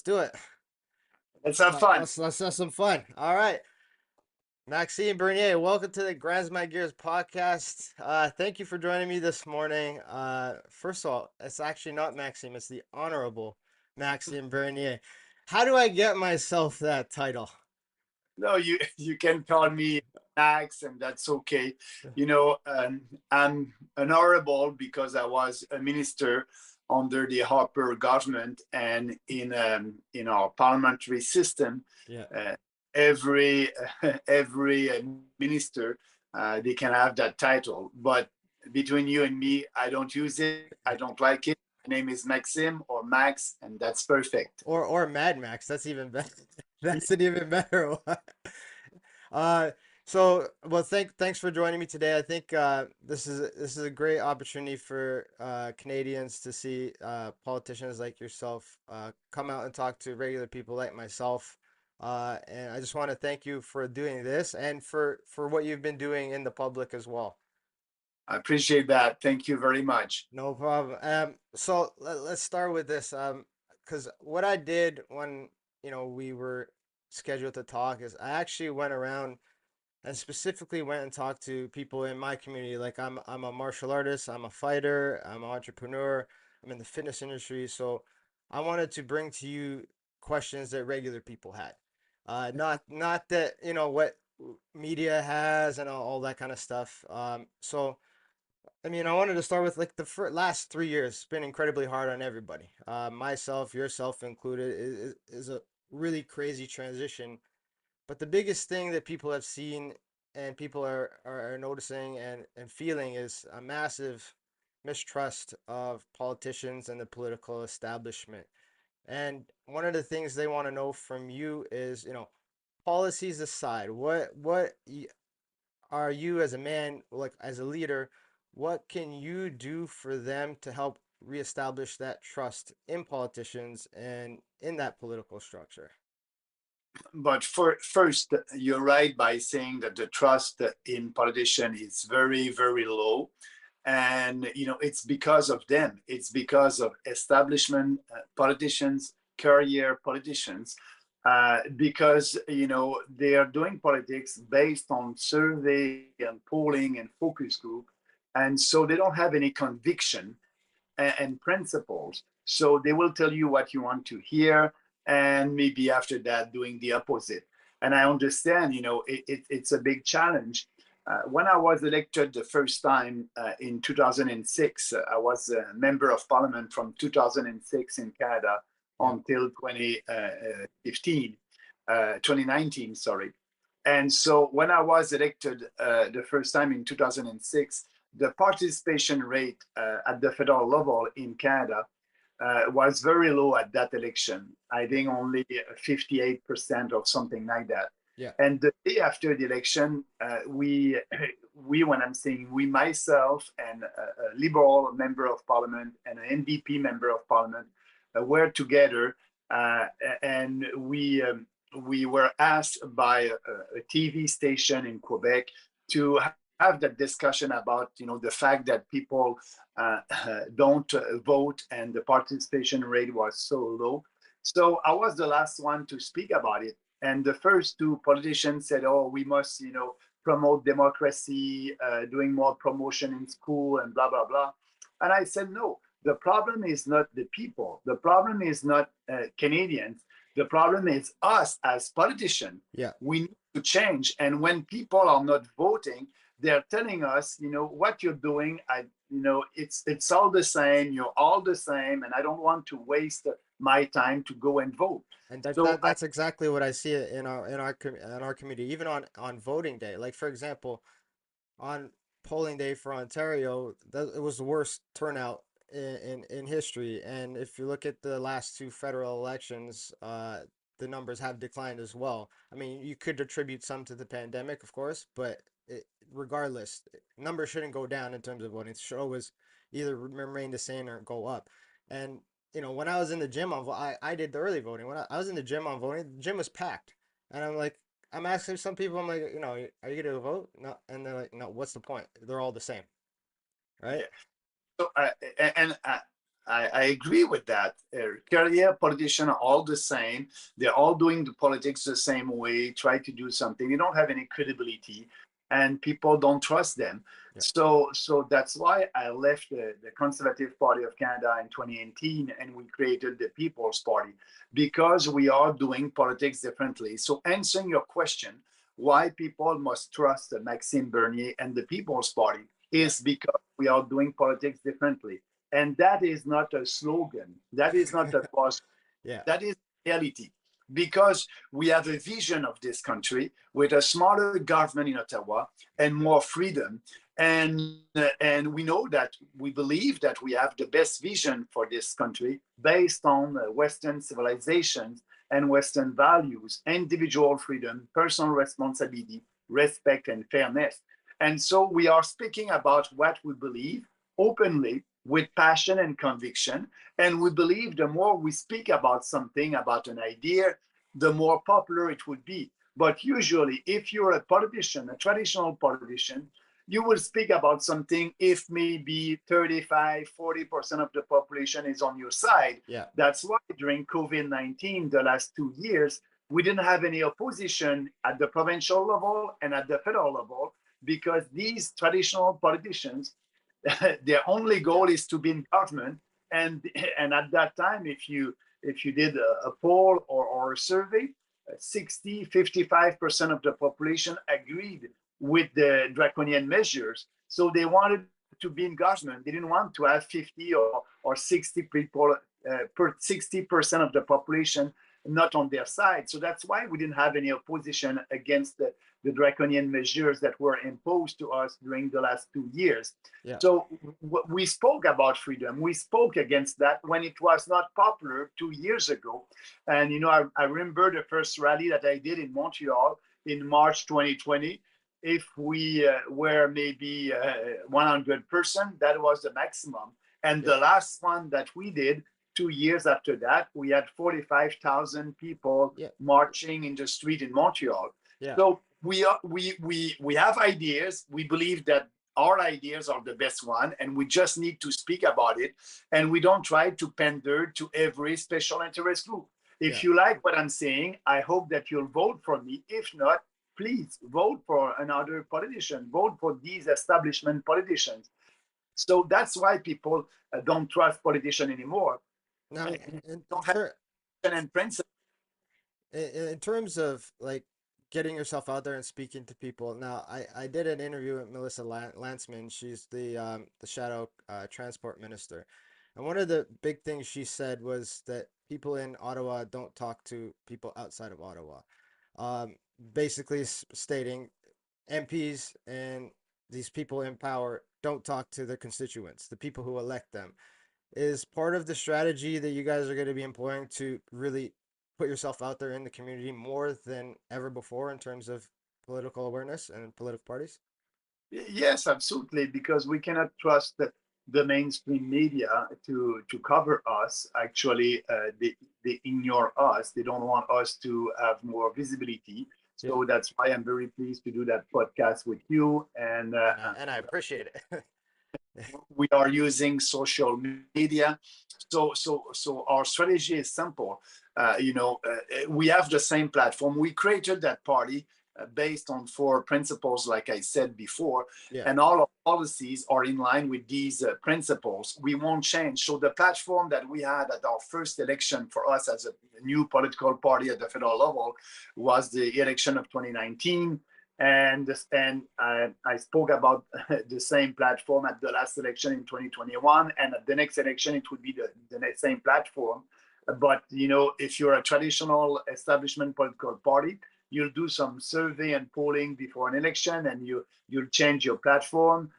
let's do it. Let's have fun. Let's have some fun. All right. Maxime Bernier, welcome to the Grinds My Gears podcast. Thank you for joining me this morning. First of all, it's actually not Maxime, it's the Honorable Maxime Bernier. How do I get myself that title? No, you can call me Max, and that's okay. I'm honorable because I was a minister under the Harper government, and in our parliamentary system, Yeah. uh, every every minister they can have that title. But between you and me, I don't use it. I don't like it. My name is Maxim or Max, and that's perfect. Or Mad Max. That's even better. That's an even better one. Uh, well, thanks for joining me today. I think this is a great opportunity for Canadians to see politicians like yourself come out and talk to regular people like myself. And I just want to thank you for doing this and for what you've been doing in the public as well. I appreciate that. Thank you very much. No problem. So let's start with this. Because what I did when we were scheduled to talk is I actually went around and specifically went and talked to people in my community. Like I'm a martial artist, I'm a fighter, I'm an entrepreneur, I'm in the fitness industry. So I wanted to bring to you questions that regular people had. Not that, what media has and all that kind of stuff. So I mean, I wanted to start with like the last 3 years. It's been incredibly hard on everybody. Myself, yourself included, is a really crazy transition. But the biggest thing that people have seen and people are noticing and feeling is a massive mistrust of politicians and the political establishment. And one of the things they want to know from you is, policies aside, are you as a man, like as a leader, what can you do for them to help reestablish that trust in politicians and in that political structure? But first, you're right by saying that the trust in politicians is very, very low. And, it's because of them. It's because of establishment politicians, career politicians, because, they are doing politics based on survey and polling and focus group. And so they don't have any conviction and principles. So they will tell you what you want to hear, and maybe after that, doing the opposite. And I understand, it's a big challenge. When I was elected the first time in 2006, I was a member of parliament from 2006 in Canada Yeah. until 2019, sorry. And so when I was elected the first time in 2006, the participation rate at the federal level in Canada was very low at that election. I Yeah. think only 58% or something like that. Yeah. And the day after the election, when I'm saying we, myself and a Liberal member of Parliament and an NDP member of Parliament were together, and we were asked by a TV station in Quebec to have that discussion about the fact that people don't vote and the participation rate was so low. So I was the last one to speak about it, and the first two politicians said, "Oh, we must promote democracy, doing more promotion in school and blah blah blah." And I said, "No, the problem is not the people. The problem is not Canadians. The problem is us as politicians. Yeah. We need to change. And when people are not voting, they're telling us, what you're doing. It's all the same. You're all the same, and I don't want to waste my time to go and vote." And So I, that's exactly what I see in our community, even on voting day. Like for example, on polling day for Ontario, it was the worst turnout in history. And if you look at the last two federal elections, the numbers have declined as well. I mean, you could attribute some to the pandemic, of course, but regardless, numbers shouldn't go down in terms of voting. It should always either remain the same or go up. And when I was in the gym I did the early voting. When I was in the gym on voting, the gym was packed, and I'm asking some people, I'm like, are you gonna vote? No, and they're like, no. What's the point? They're all the same, right? yeah. So and I agree with that. Career politicians are all the same. They're all doing the politics the same way, try to do something. They don't have any credibility, and people don't trust them. Yeah. So that's why I left the Conservative Party of Canada in 2018, and we created the People's Party because we are doing politics differently. So answering your question, why people must trust Maxime Bernier and the People's Party Yeah. is because we are doing politics differently. And that is not a slogan. That is not a post. Yeah. That is reality. Because we have a vision of this country with a smaller government in Ottawa and more freedom. And we know that we believe that we have the best vision for this country based on Western civilizations and Western values, individual freedom, personal responsibility, respect, and fairness. And so we are speaking about what we believe openly with passion and conviction. And we believe the more we speak about something, about an idea, the more popular it would be. But usually, if you're a politician, a traditional politician, you will speak about something if maybe 35, 40% of the population is on your side. Yeah. That's why during COVID-19, the last 2 years, we didn't have any opposition at the provincial level and at the federal level because these traditional politicians their only Yeah. goal is to be in government. And and at that time, if you did a poll or a survey, 60, 55% of the population agreed with the draconian measures. So they wanted to be in government. They didn't want to have 50 or 60 people, 60% of the population not on their side. So that's why we didn't have any opposition against the draconian measures that were imposed to us during the last 2 years. Yeah. So we spoke about freedom. We spoke against that when it was not popular 2 years ago. And I remember the first rally that I did in Montreal in March 2020. If we were maybe 100%, that was the maximum. And Yeah. the last one that we did 2 years after that, we had 45,000 people Yeah. marching in the street in Montreal. Yeah. So we have ideas. We believe that our ideas are the best one, and we just need to speak about it. And we don't try to pander to every special interest group. Yeah. If you like what I'm saying, I hope that you'll vote for me. If not, please vote for another politician. Vote for these establishment politicians. So that's why people don't trust politicians anymore. Now, They in, don't in, have ter and principle. in terms of like getting yourself out there and speaking to people. Now, I did an interview with Melissa Lantsman. She's the shadow transport minister. And one of the big things she said was that people in Ottawa don't talk to people outside of Ottawa. Um, basically stating MPs and these people in power don't talk to their constituents, the people who elect them. Is part of the strategy that you guys are going to be employing to really put yourself out there in the community more than ever before in terms of political awareness and political parties? Yes, absolutely, because we cannot trust the mainstream media to cover us. Actually, they ignore us. They don't want us to have more visibility. Yeah, So that's why I'm very pleased to do that podcast with you. and I appreciate it. We are using social media. So our strategy is simple. We have the same platform. We created that party based on four principles, like I said before, Yeah, and all our policies are in line with these principles. We won't change. So the platform that we had at our first election for us as a new political party at the federal level was the election of 2019. And I spoke about the same platform at the last election in 2021, and at the next election it would be the same platform. But if you're a traditional establishment political party, you'll do some survey and polling before an election, and you'll change your platform.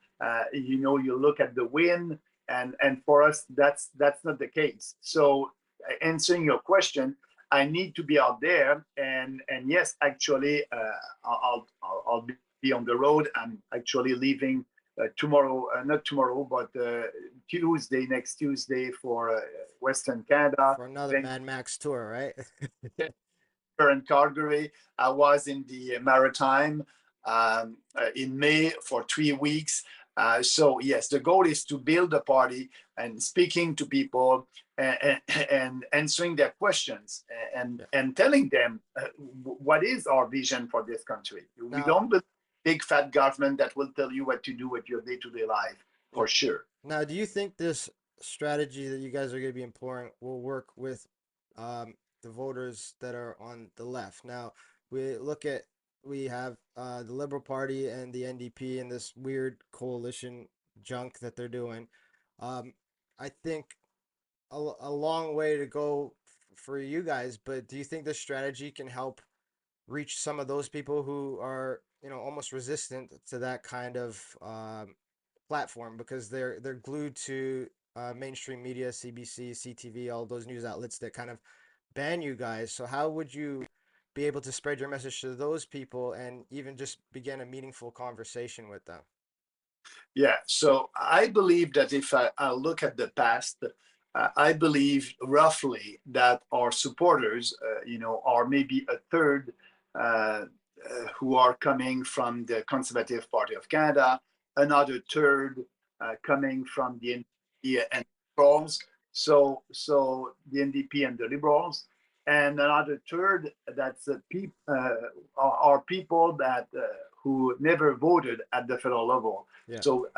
You look at the win, and for us that's not the case. So answering your question, I need to be out there, and yes, actually, I'll be on the road. I'm actually leaving tomorrow, not tomorrow, but Tuesday, next Tuesday for Western Canada, for another Vancouver, Mad Max tour, right? and Calgary. I was in the Maritime in May for 3 weeks. So yes, the goal is to build a party and speaking to people and answering their questions Yeah. and telling them what is our vision for this country. We Now, don't believe big fat government that will tell you what to do with your day-to-day life yeah. for sure. Now, do you think this strategy that you guys are going to be employing will work with the voters that are on the left? Now, we look at we have the Liberal Party and the NDP and this weird coalition junk that they're doing. Um, I think a long way to go for you guys, but do you think this strategy can help reach some of those people who are, almost resistant to that kind of platform because they're glued to mainstream media, CBC, CTV, all those news outlets that kind of ban you guys. So how would you be able to spread your message to those people and even just begin a meaningful conversation with them? Yeah, so I believe that if I look at the past, I believe roughly that our supporters, are maybe a third who are coming from the Conservative Party of Canada, another third coming from the NDP and Liberals, so the NDP and the Liberals, and another third that's are people that who never voted at the federal level. Yeah. So,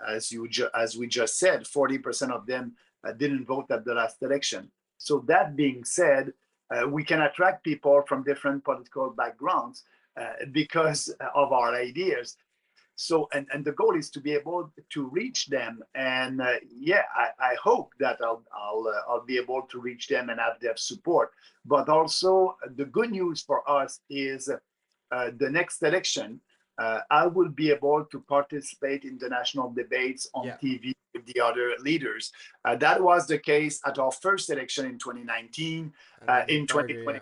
as we just said, 40% of them didn't vote at the last election. So that being said, we can attract people from different political backgrounds because of our ideas. So, and the goal is to be able to reach them. And yeah, I hope that I'll be able to reach them and have their support. But also, the good news for us is the next election, I will be able to participate in the national debates on Yeah. TV with the other leaders. That was the case at our first election in 2019. And they In barred you, yeah.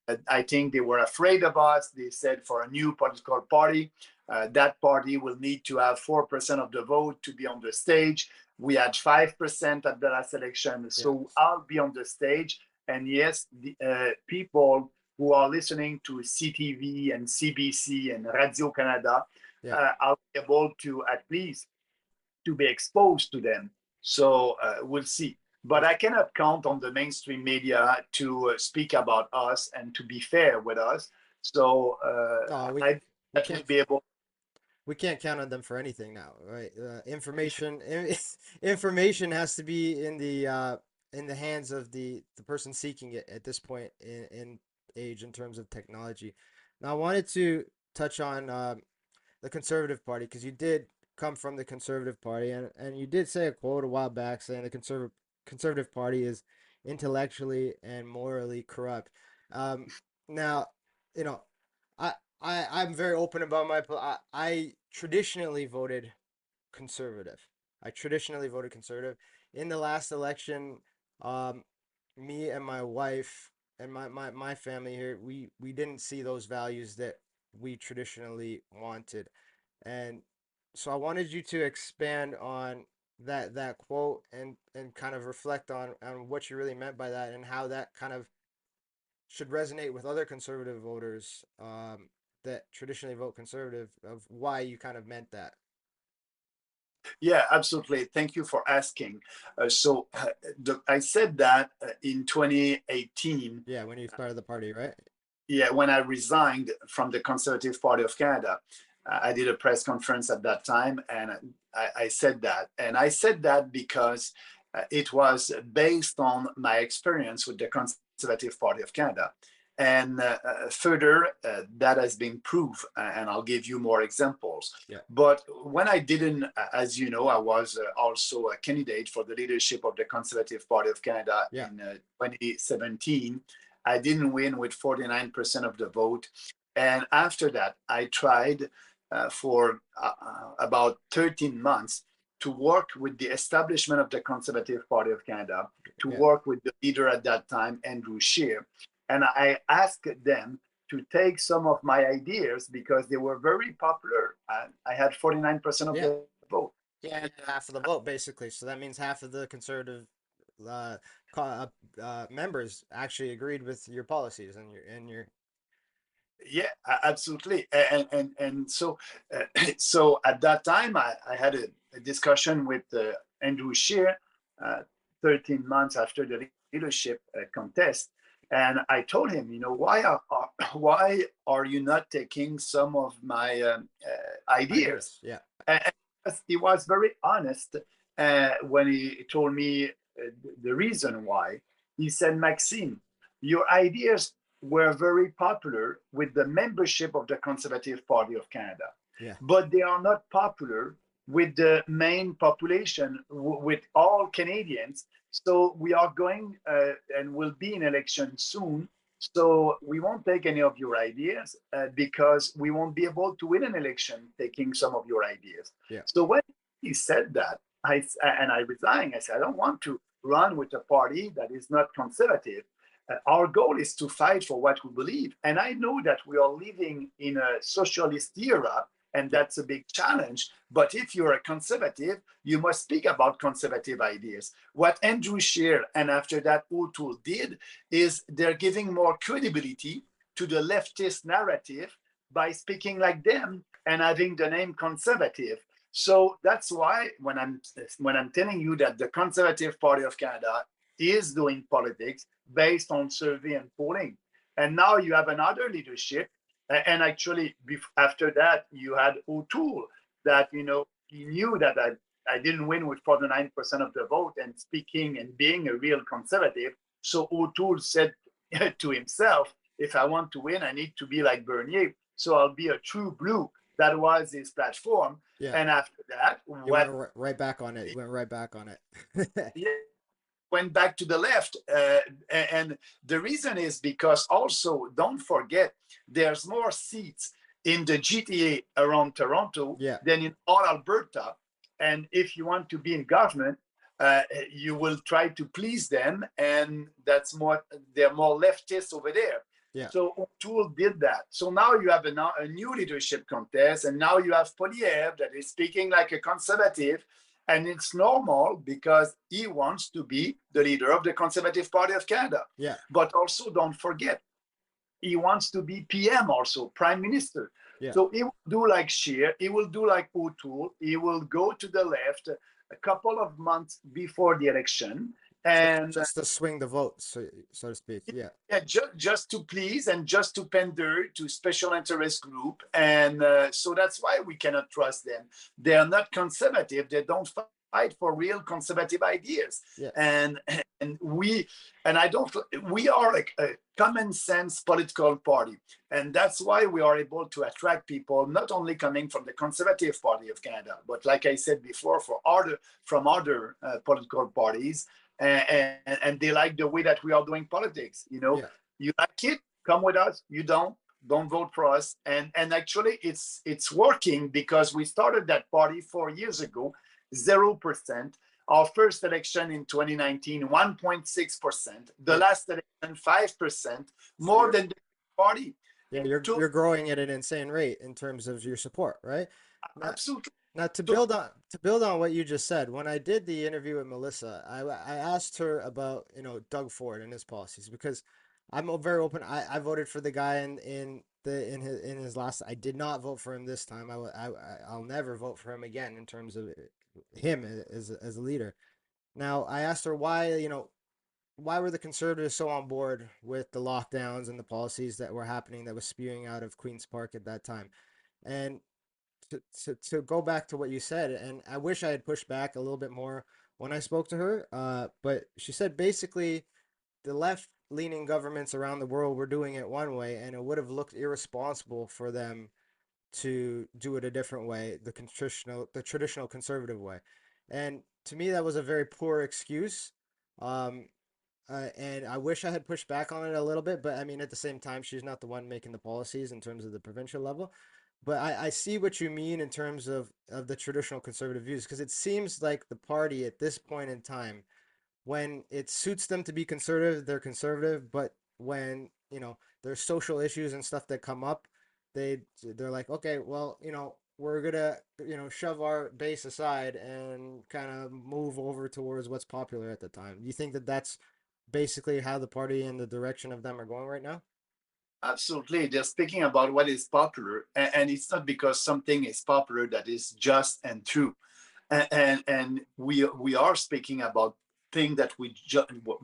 2020, I think they were afraid of us. They said for a new political party, that party will need to have 4% of the vote to be on the stage. We had 5% at the last election. Yeah. So I'll be on the stage. And yes, the people who are listening to CTV and CBC and Radio Canada, Yeah. I'll be able to at least to be exposed to them. So we'll see. But Well, I cannot count on the mainstream media to speak about us and to be fair with us. So no, we I we that will can't be able. we can't count on them for anything now, right? Information has to be in the hands of the person seeking it at this point in age in terms of technology. Now, I wanted to touch on the Conservative Party because you did come from the Conservative Party, and you did say a quote a while back saying the Conservative Party is intellectually and morally corrupt. Um, now, you know, I I'm very open about I traditionally voted conservative. I traditionally voted conservative. In the last election, um, me and my wife and my family here, we didn't see those values that we traditionally wanted. And so I wanted you to expand on that quote and kind of reflect on what you really meant by that and how that kind of should resonate with other conservative voters that traditionally vote conservative of why you kind of meant that. Yeah, absolutely. Thank you for asking. I said that in 2018. Yeah, when you started the party, right? Yeah, when I resigned from the Conservative Party of Canada, I did a press conference at that time, and I said that. And I said that because it was based on my experience with the Conservative Party of Canada. And further, that has been proved, and I'll give you more examples. Yeah. But when I didn't, as you know, I was also a candidate for the leadership of the Conservative Party of Canada Yeah. in 2017. I didn't win with 49% of the vote. And after that, I tried for about 13 months to work with the establishment of the Conservative Party of Canada, to Yeah. work with the leader at that time, Andrew Scheer. And I asked them to take some of my ideas because they were very popular. I had 49% of Yeah. the vote. Yeah, half of the vote basically. So that means half of the conservative uh, members actually agreed with your policies and your Yeah, absolutely. And so, so at that time, I had a discussion with Andrew Scheer, uh, 13 months after the leadership contest, and I told him, why are you not taking some of my ideas? Ideas. Yeah. And he was very honest when he told me the reason why. He said, Maxime, your ideas were very popular with the membership of the Conservative Party of Canada, Yeah. but they are not popular with the main population, with all Canadians. So we are going and will be in election soon. So we won't take any of your ideas because we won't be able to win an election taking some of your ideas. Yeah. So when he said that, I resigned. I said, I don't want to run with a party that is not conservative. Our goal is to fight for what we believe. And I know that we are living in a socialist era, and Yeah. that's a big challenge. But if you're a conservative, you must speak about conservative ideas. What Andrew Scheer and after that O'Toole did is they're giving more credibility to the leftist narrative by speaking like them and having the name conservative. So that's why when I'm telling you that the Conservative Party of Canada is doing politics based on survey and polling, and now you have another leadership, and actually after that you had O'Toole Yeah. that he knew that I didn't win with 49% of the vote and speaking and being a real conservative. So O'Toole said to himself, if I want to win, I need to be like Bernier. So I'll be a true blue. That was his platform. Yeah. And after that, You went what right back on it. You went right back on it. yeah, went back to the left. And the reason is because also, don't forget, there's more seats in the GTA around Toronto Yeah. than in all Alberta. And if you want to be in government, you will try to please them. And they're more leftists over there. Yeah. So O'Toole did that. So now you have a new leadership contest, and now you have Poliev that is speaking like a conservative, and it's normal because he wants to be the leader of the Conservative Party of Canada. Yeah. But also, don't forget, he wants to be PM also, Prime Minister. Yeah. So he will do like Scheer, he will do like O'Toole, he will go to the left a couple of months before the election. And Just to swing the vote, so to speak. Yeah. yeah, just to please and just to pander to special interest group. And so that's why we cannot trust them. They are not conservative. They don't fight for real conservative ideas. Yeah. And and we and I don't we are a common sense political party. And that's why we are able to attract people not only coming from the Conservative Party of Canada, but like I said before, from other political parties, and they like the way that we are doing politics. Yeah. You like it, come with us. You don't vote for us. And actually, it's working because we started that party 4 years ago, 0%. Our first election in 2019, 1.6%. The Yeah. last election, 5%, So more you're than the party. yeah, It you're took growing at an insane rate in terms of your support, right? Now, absolutely. now So, to build on what you just said, when I did the interview with Melissa, I asked her about, Doug Ford and his policies because very open. I voted for the guy in his last. I did not vote for him this time. I'll never vote for him again in terms of him as a leader. Now, I asked her why were the conservatives so on board with the lockdowns and the policies that were happening that was spewing out of Queen's Park at that time? And to go back to what you said, and I wish I had pushed back a little bit more when I spoke to her, but she said basically the left leaning governments around the world were doing it one way, and it would have looked irresponsible for them to do it a different way, the traditional conservative way. And to me, that was a very poor excuse. Um, and I wish I had pushed back on it a little bit, but I mean, at the same time, she's not the one making the policies in terms of the provincial level. But I see what you mean in terms of the traditional conservative views, because it seems like the party at this point in time, when it suits them to be conservative, they're conservative. But when, there's social issues and stuff that come up, they're like, okay, well, we're gonna, shove our base aside and kind of move over towards what's popular at the time. Do you think that that's basically how the party and the direction of them are going right now? Absolutely. They're speaking about what is popular, and it's not because something is popular that is just and true. And we are speaking about things that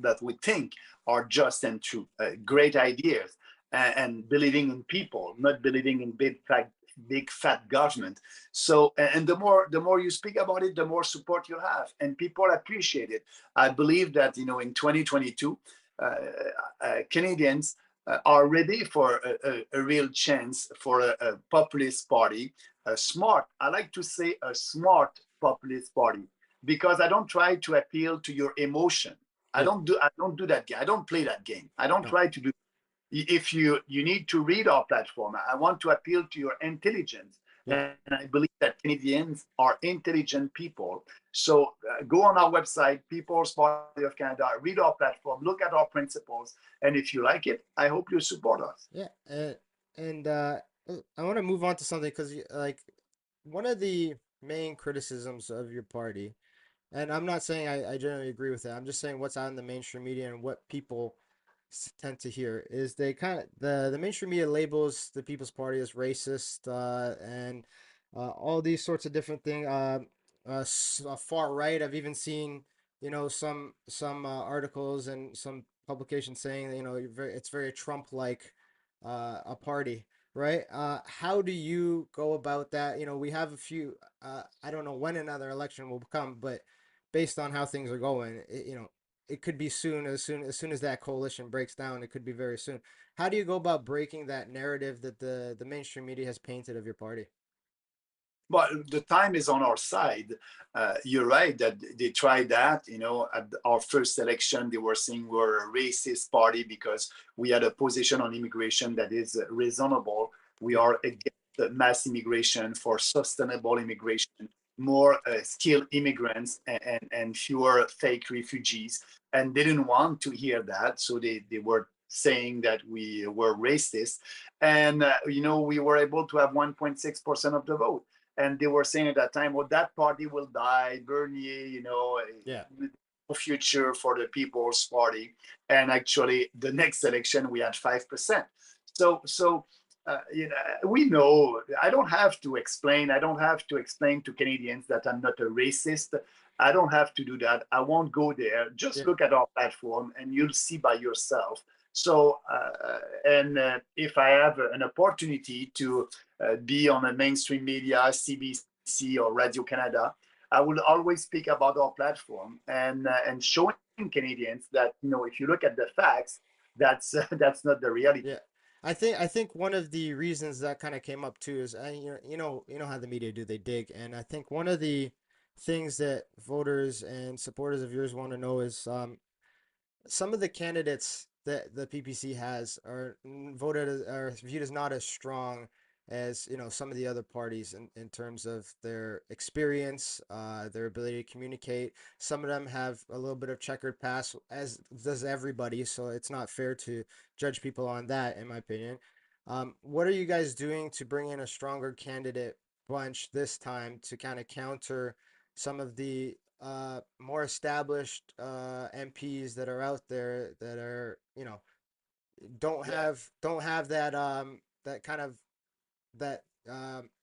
that we think are just and true, great ideas, and believing in people, not believing in big fat government. So, and the more you speak about it, the more support you have, and people appreciate it. I believe that in 2022, Canadians are ready for a real chance for a populist party, a smart, I like to say a smart populist party, because I don't try to appeal to your emotion. Yeah. I don't do that game. I don't play that game. I don't No. try to do. If you need to read our platform, I want to appeal to your intelligence, Yeah. and I believe that Canadians are intelligent people. So go on our website, People's Party of Canada, read our platform, look at our principles, and if you like it, I hope you support us. Yeah. And I want to move on to something because like one of the main criticisms of your party, and I'm not saying I generally agree with that. I'm just saying what's out in the mainstream media and what people tend to hear is they kind of the mainstream media labels the People's Party as racist and all these sorts of different things. Far right. I've even seen some articles and some publications saying that it's very Trump like a party. Right. How do you go about that? We have a few. I don't know when another election will come, but based on how things are going, it could be soon as that coalition breaks down. It could be very soon. How do you go about breaking that narrative that the mainstream media has painted of your party? But the time is on our side. You're right that they tried that. At our first election, they were saying we're a racist party because we had a position on immigration that is reasonable. We Yeah, are against mass immigration, for sustainable immigration, more skilled immigrants, and fewer fake refugees. And they didn't want to hear that. So they were saying that we were racist. And, we were able to have 1.6% of the vote, and they were saying at that time, well, that party will die, Bernier, yeah, no future for the People's Party. And actually, the next election, we had 5%. We know. I don't have to explain. I don't have to explain to Canadians that I'm not a racist. I don't have to do that. I won't go there. Just yeah, look at our platform, and you'll see by yourself. So, and if I have an opportunity to be on a mainstream media, CBC or Radio Canada, I will always speak about our platform, and showing Canadians that if you look at the facts, that's that's not the reality. yeah. I think one of the reasons that kind of came up too is you know how the media do, they dig, and I think one of the things that voters and supporters of yours want to know is some of the candidates that the PPC has are voted as, are viewed as not as strong as some of the other parties in terms of their experience, their ability to communicate. Some of them have a little bit of checkered past, as does everybody. So it's not fair to judge people on that, in my opinion. What are you guys doing to bring in a stronger candidate bunch this time to kind of counter some of the more established MPs that are out there that are Yeah. don't have that kind of that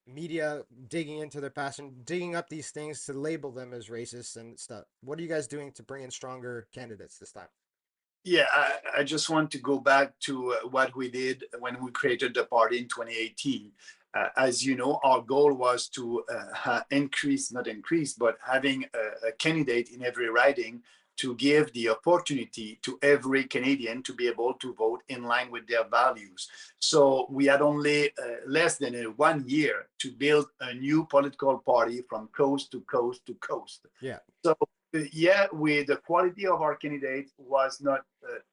media digging into their past and digging up these things to label them as racist and stuff. What are you guys doing to bring in stronger candidates this time? Yeah, I just want to go back to what we did when we created the party in 2018. As you know, our goal was to not increase, but having a candidate in every riding, to give the opportunity to every Canadian to be able to vote in line with their values. So we had only less than 1 year to build a new political party from coast to coast to coast. Yeah, So yeah, the quality of our candidate was not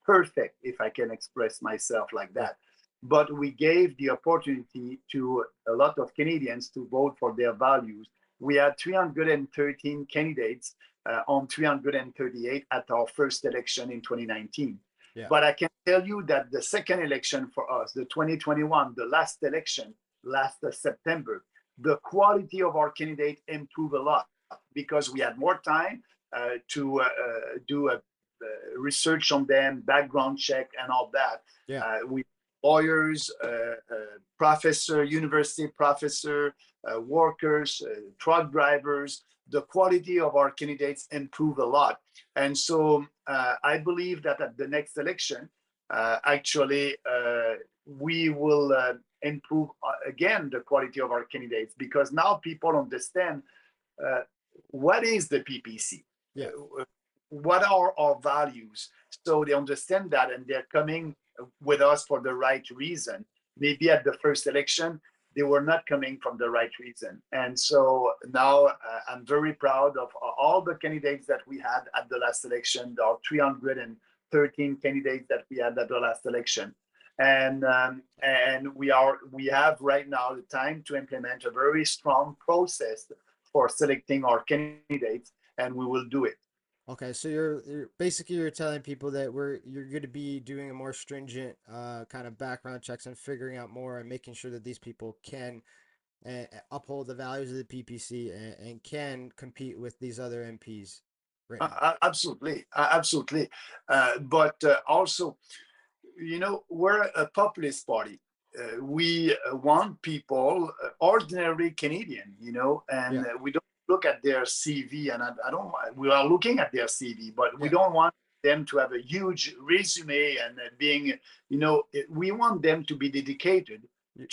perfect, if I can express myself like yeah, that. But we gave the opportunity to a lot of Canadians to vote for their values. We had 313 candidates on 338 at our first election in 2019. yeah, But I can tell you that the second election for us, the 2021, the last election, last September, the quality of our candidate improved a lot because we had more time to do a research on them, background check, and all that. yeah, We lawyers, professor, university professor, workers, truck drivers. The quality of our candidates improve a lot. And so I believe that at the next election, actually, we will improve again the quality of our candidates, because now people understand uh, what is the PPC, Yeah. what are our values. So they understand that, and they're coming with us for the right reason. Maybe at the first election, they were not coming from the right reason. And so now I'm very proud of all the candidates that we had at the last election. There are 313 candidates that we had at the last election. And we have right now the time to implement a very strong process for selecting our candidates, and we will do it. Okay, so you're basically you're telling people that you're going to be doing a more stringent kind of background checks and figuring out more and making sure that these people can uphold the values of the PPC and can compete with these other MPs right now. Absolutely, absolutely. But also, we're a populist party. We want people, ordinary Canadian, and Yeah, we don't look at their CV. And I don't. We are looking at their CV, but we yeah. don't want them to have a huge resume and being, we want them to be dedicated You,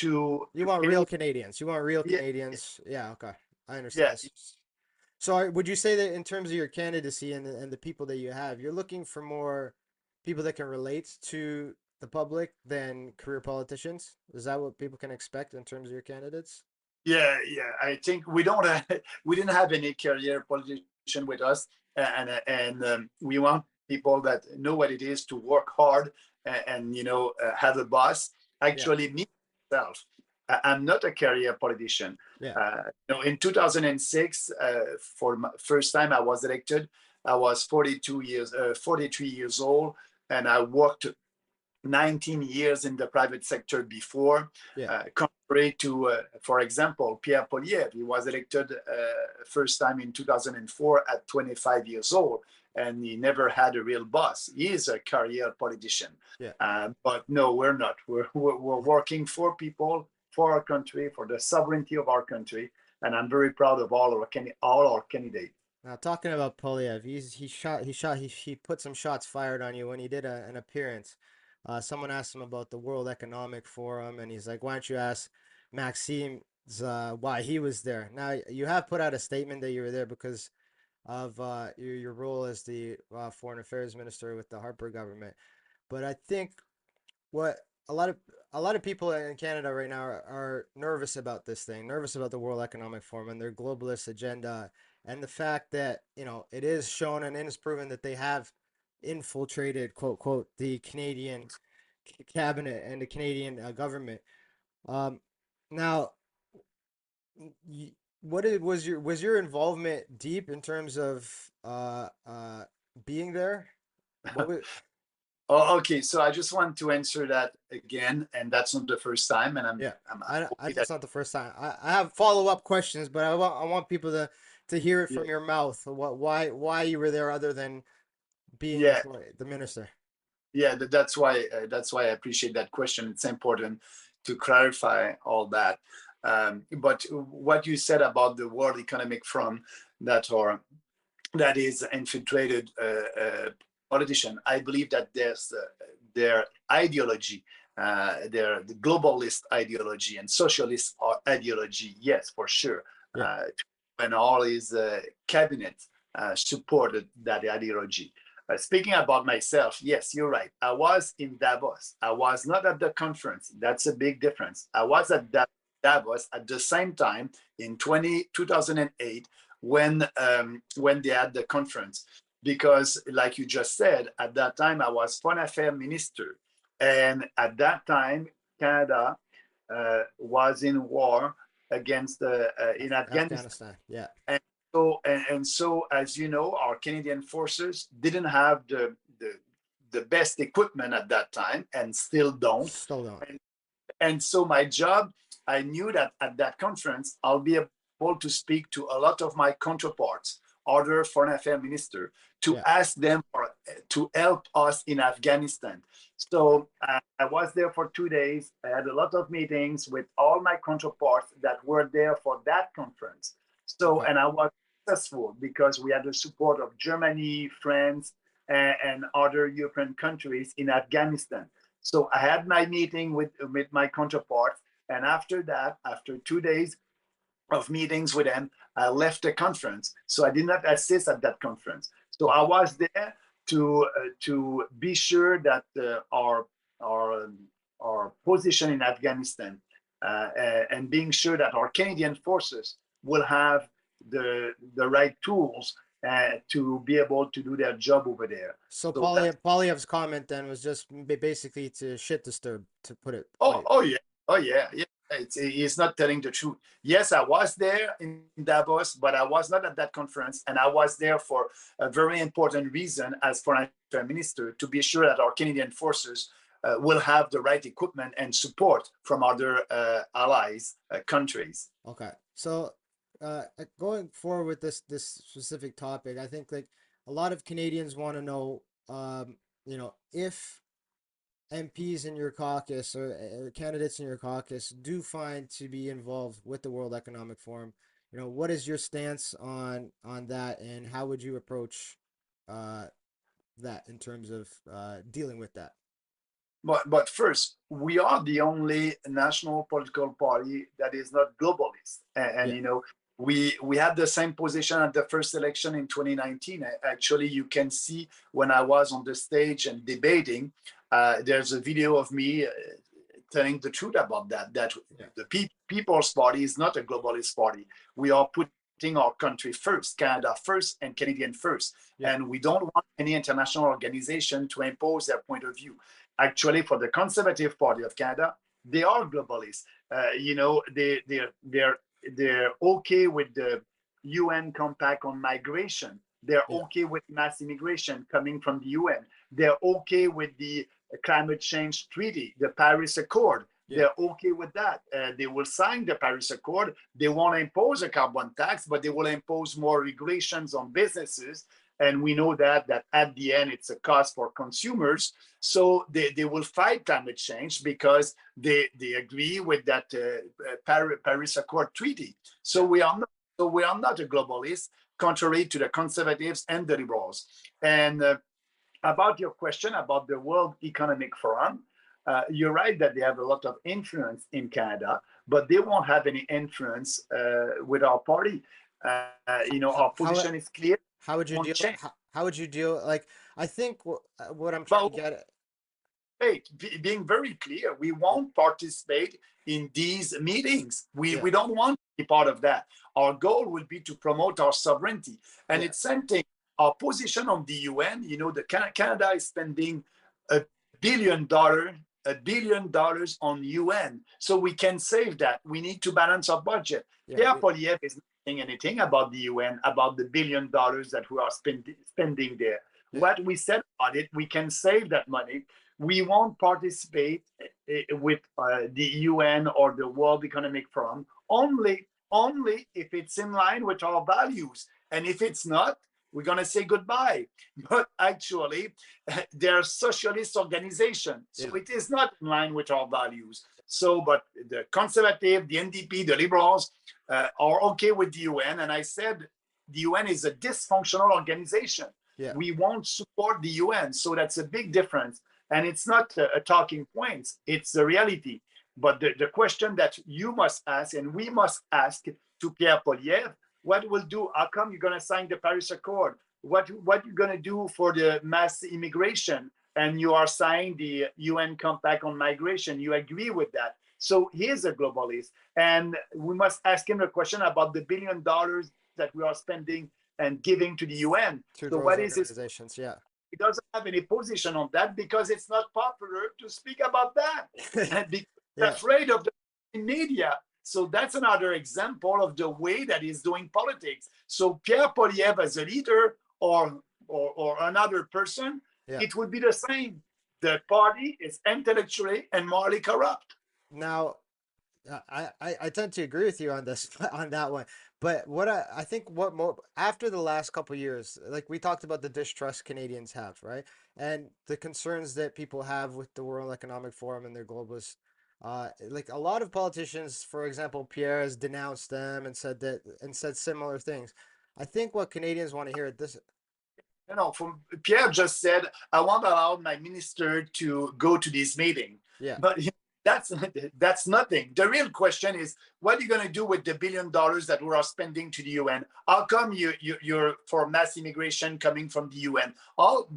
you to want real Canadian. Canadians. You want real Yeah, Canadians. Yeah, okay. I yeah, understand. So would you say that in terms of your candidacy and the people that you have, you're looking for more people that can relate to the public than career politicians? Is that what people can expect in terms of your candidates? yeah. I think we don't have, we didn't have any career politician with us, and we want people that know what it is to work hard and have a boss. Yeah, Actually, me myself, I'm not a career politician. yeah, In 2006, for my first time I was elected, I was 43 years old, and I worked 19 years in the private sector before, yeah, contrary to, for example, Pierre Poilievre. He was elected first time in 2004 at 25 years old, and he never had a real boss. He is a career politician. yeah. But no, we're not. We're working for people, for our country, for the sovereignty of our country, and I'm very proud of all our candidates. Now talking about Polyev, he put some shots fired on you when he did an appearance. Someone asked him about the World Economic Forum, and he's like, "Why don't you ask Maxime why he was there?" Now you have put out a statement that you were there because of your role as the foreign affairs minister with the Harper government. But I think what a lot of a lot of people in Canada right now are nervous about this thing, nervous about the World Economic Forum and their globalist agenda, and the fact that it is shown and it is proven that they have infiltrated, quote quote, the Canadian cabinet and the Canadian government. Um, now, was your involvement deep in terms of being there? What was Oh, okay. So I just want to answer that again, and that's not the first time. And Yeah, I'm I happy that it's not the first time. I have follow-up questions, but I want people to hear it yeah, from your mouth. Why you were there other than being yeah, the minister? yeah. That's why I appreciate that question. It's important to clarify all that. But what you said about the World Economic Forum that are that is infiltrated politician, I believe that their ideology, their the globalist ideology and socialist ideology, yes, for sure. Yeah, And all his cabinet supported that ideology. Speaking about myself, yes, you're right. I was in Davos. I was not at the conference. That's a big difference. I was at Davos at the same time in 2008 when they had the conference, because like you just said, at that time I was foreign affairs minister, and at that time Canada was in war against in Afghanistan. Afghanistan. Yeah, And so as you know, our Canadian forces didn't have the best equipment at that time, and still don't. still don't. And so my job, I knew that at that conference, I'll be able to speak to a lot of my counterparts other foreign affairs minister to Yeah. ask them to help us in Afghanistan. So I was there for 2 days. I had a lot of meetings with all my counterparts that were there for that conference. So, Okay. and I was successful because we had the support of Germany, France, and other European countries in Afghanistan. So I had my meeting with my counterparts. And after that, after 2 days of meetings with them, I left the conference. So I did not assist at that conference. So I Okay. was there to be sure that our our position in Afghanistan and being sure that our Canadian forces will have the right tools to be able to do their job over there. So So that's Polyev's comment then was just basically to shit disturb, to put it oh, light. oh yeah, oh yeah, yeah. He's not telling the truth. Yes, I was there in Davos, but I was not at that conference, and I was there for a very important reason as foreign affairs minister to be sure that our Canadian forces will have the right equipment and support from other allies countries. Okay. So, going forward with this specific topic, I think like a lot of Canadians want to know, if MPs in your caucus or candidates in your caucus do find to be involved with the World Economic Forum, what is your stance on that, and how would you approach uh, that in terms of dealing with that? But first, we are the only national political party that is not globalist. And Yeah. you know, we had the same position at the first election in 2019. Actually, you can see when I was on the stage and debating, there's a video of me telling the truth about that, that Yeah. the People's Party is not a globalist party. We are putting our country first, Canada first, and Canadian first. Yeah. And we don't want any international organization to impose their point of view. Actually, for the Conservative Party of Canada, they are globalists. They're okay with the UN Compact on migration. They're Yeah. okay with mass immigration coming from the UN. They're okay with the climate change treaty, the Paris Accord. Yeah. They're okay with that. They will sign the Paris Accord. They want to impose a carbon tax, but they will impose more regulations on businesses. And we know that at the end, it's a cost for consumers. So they will fight climate change because they agree with that Paris Accord treaty. So Yeah. we are not a globalist, contrary to the conservatives and the liberals. And about your question about the World Economic Forum, you're right that they have a lot of influence in Canada, but they won't have any influence with our party. Our How position is clear, how would you won't deal? change. How would you deal? Like, I think what I'm trying But to get at. wait, being very clear, we Yeah. won't participate in these meetings. Yeah. We don't want to be part of that. Our goal will be to promote our sovereignty. And Yeah. it's same thing. Our position on the UN, Canada is spending $1 billion, $1 billion on UN. So we can save that. We need to balance our budget. Yeah. Pierre Poilievre is not saying anything about the UN, about the $1 billion that we are spending there. Yeah. What we said about it, we can save that money. We won't participate with the UN or the World Economic Forum only if it's in line with our values. And if it's not, we're going to say goodbye. But actually, they're socialist organization. So Yeah. it is not in line with our values. So, but the conservative, the NDP, the liberals are okay with the UN. And I said, the UN is a dysfunctional organization. Yeah. We won't support the UN. So that's a big difference. And it's not a talking point, it's the reality. But the question that you must ask and we must ask to Pierre Poilievre, what will do? How come you're going to sign the Paris Accord? What you're going to do for the mass immigration? And you are signing the UN Compact on Migration. You agree with that. So he is a globalist. And we must ask him a question about the $1 billion that we are spending and giving to the UN. To So those what is his organizations. Yeah. he doesn't have any position on that because it's not popular to speak about that and because Yeah. afraid of the media. So that's another example of the way that he's doing politics. So Pierre Poilievre as a leader or another person, Yeah. it would be the same. The party is intellectually and morally corrupt. Now, I tend to agree with you on this on that one. But I think what more after the last couple years, like we talked about the distrust Canadians have, right? And the concerns that people have with the World Economic Forum and their globalist like a lot of politicians, for example, Pierre has denounced them and said similar things. I think what Canadians want to hear at this From Pierre just said, I won't allow my minister to go to this meeting. yeah, But that's that's nothing. The real question is, what are you going to do with the $1 billion that we are spending to the UN? How come you're for mass immigration coming from the UN? All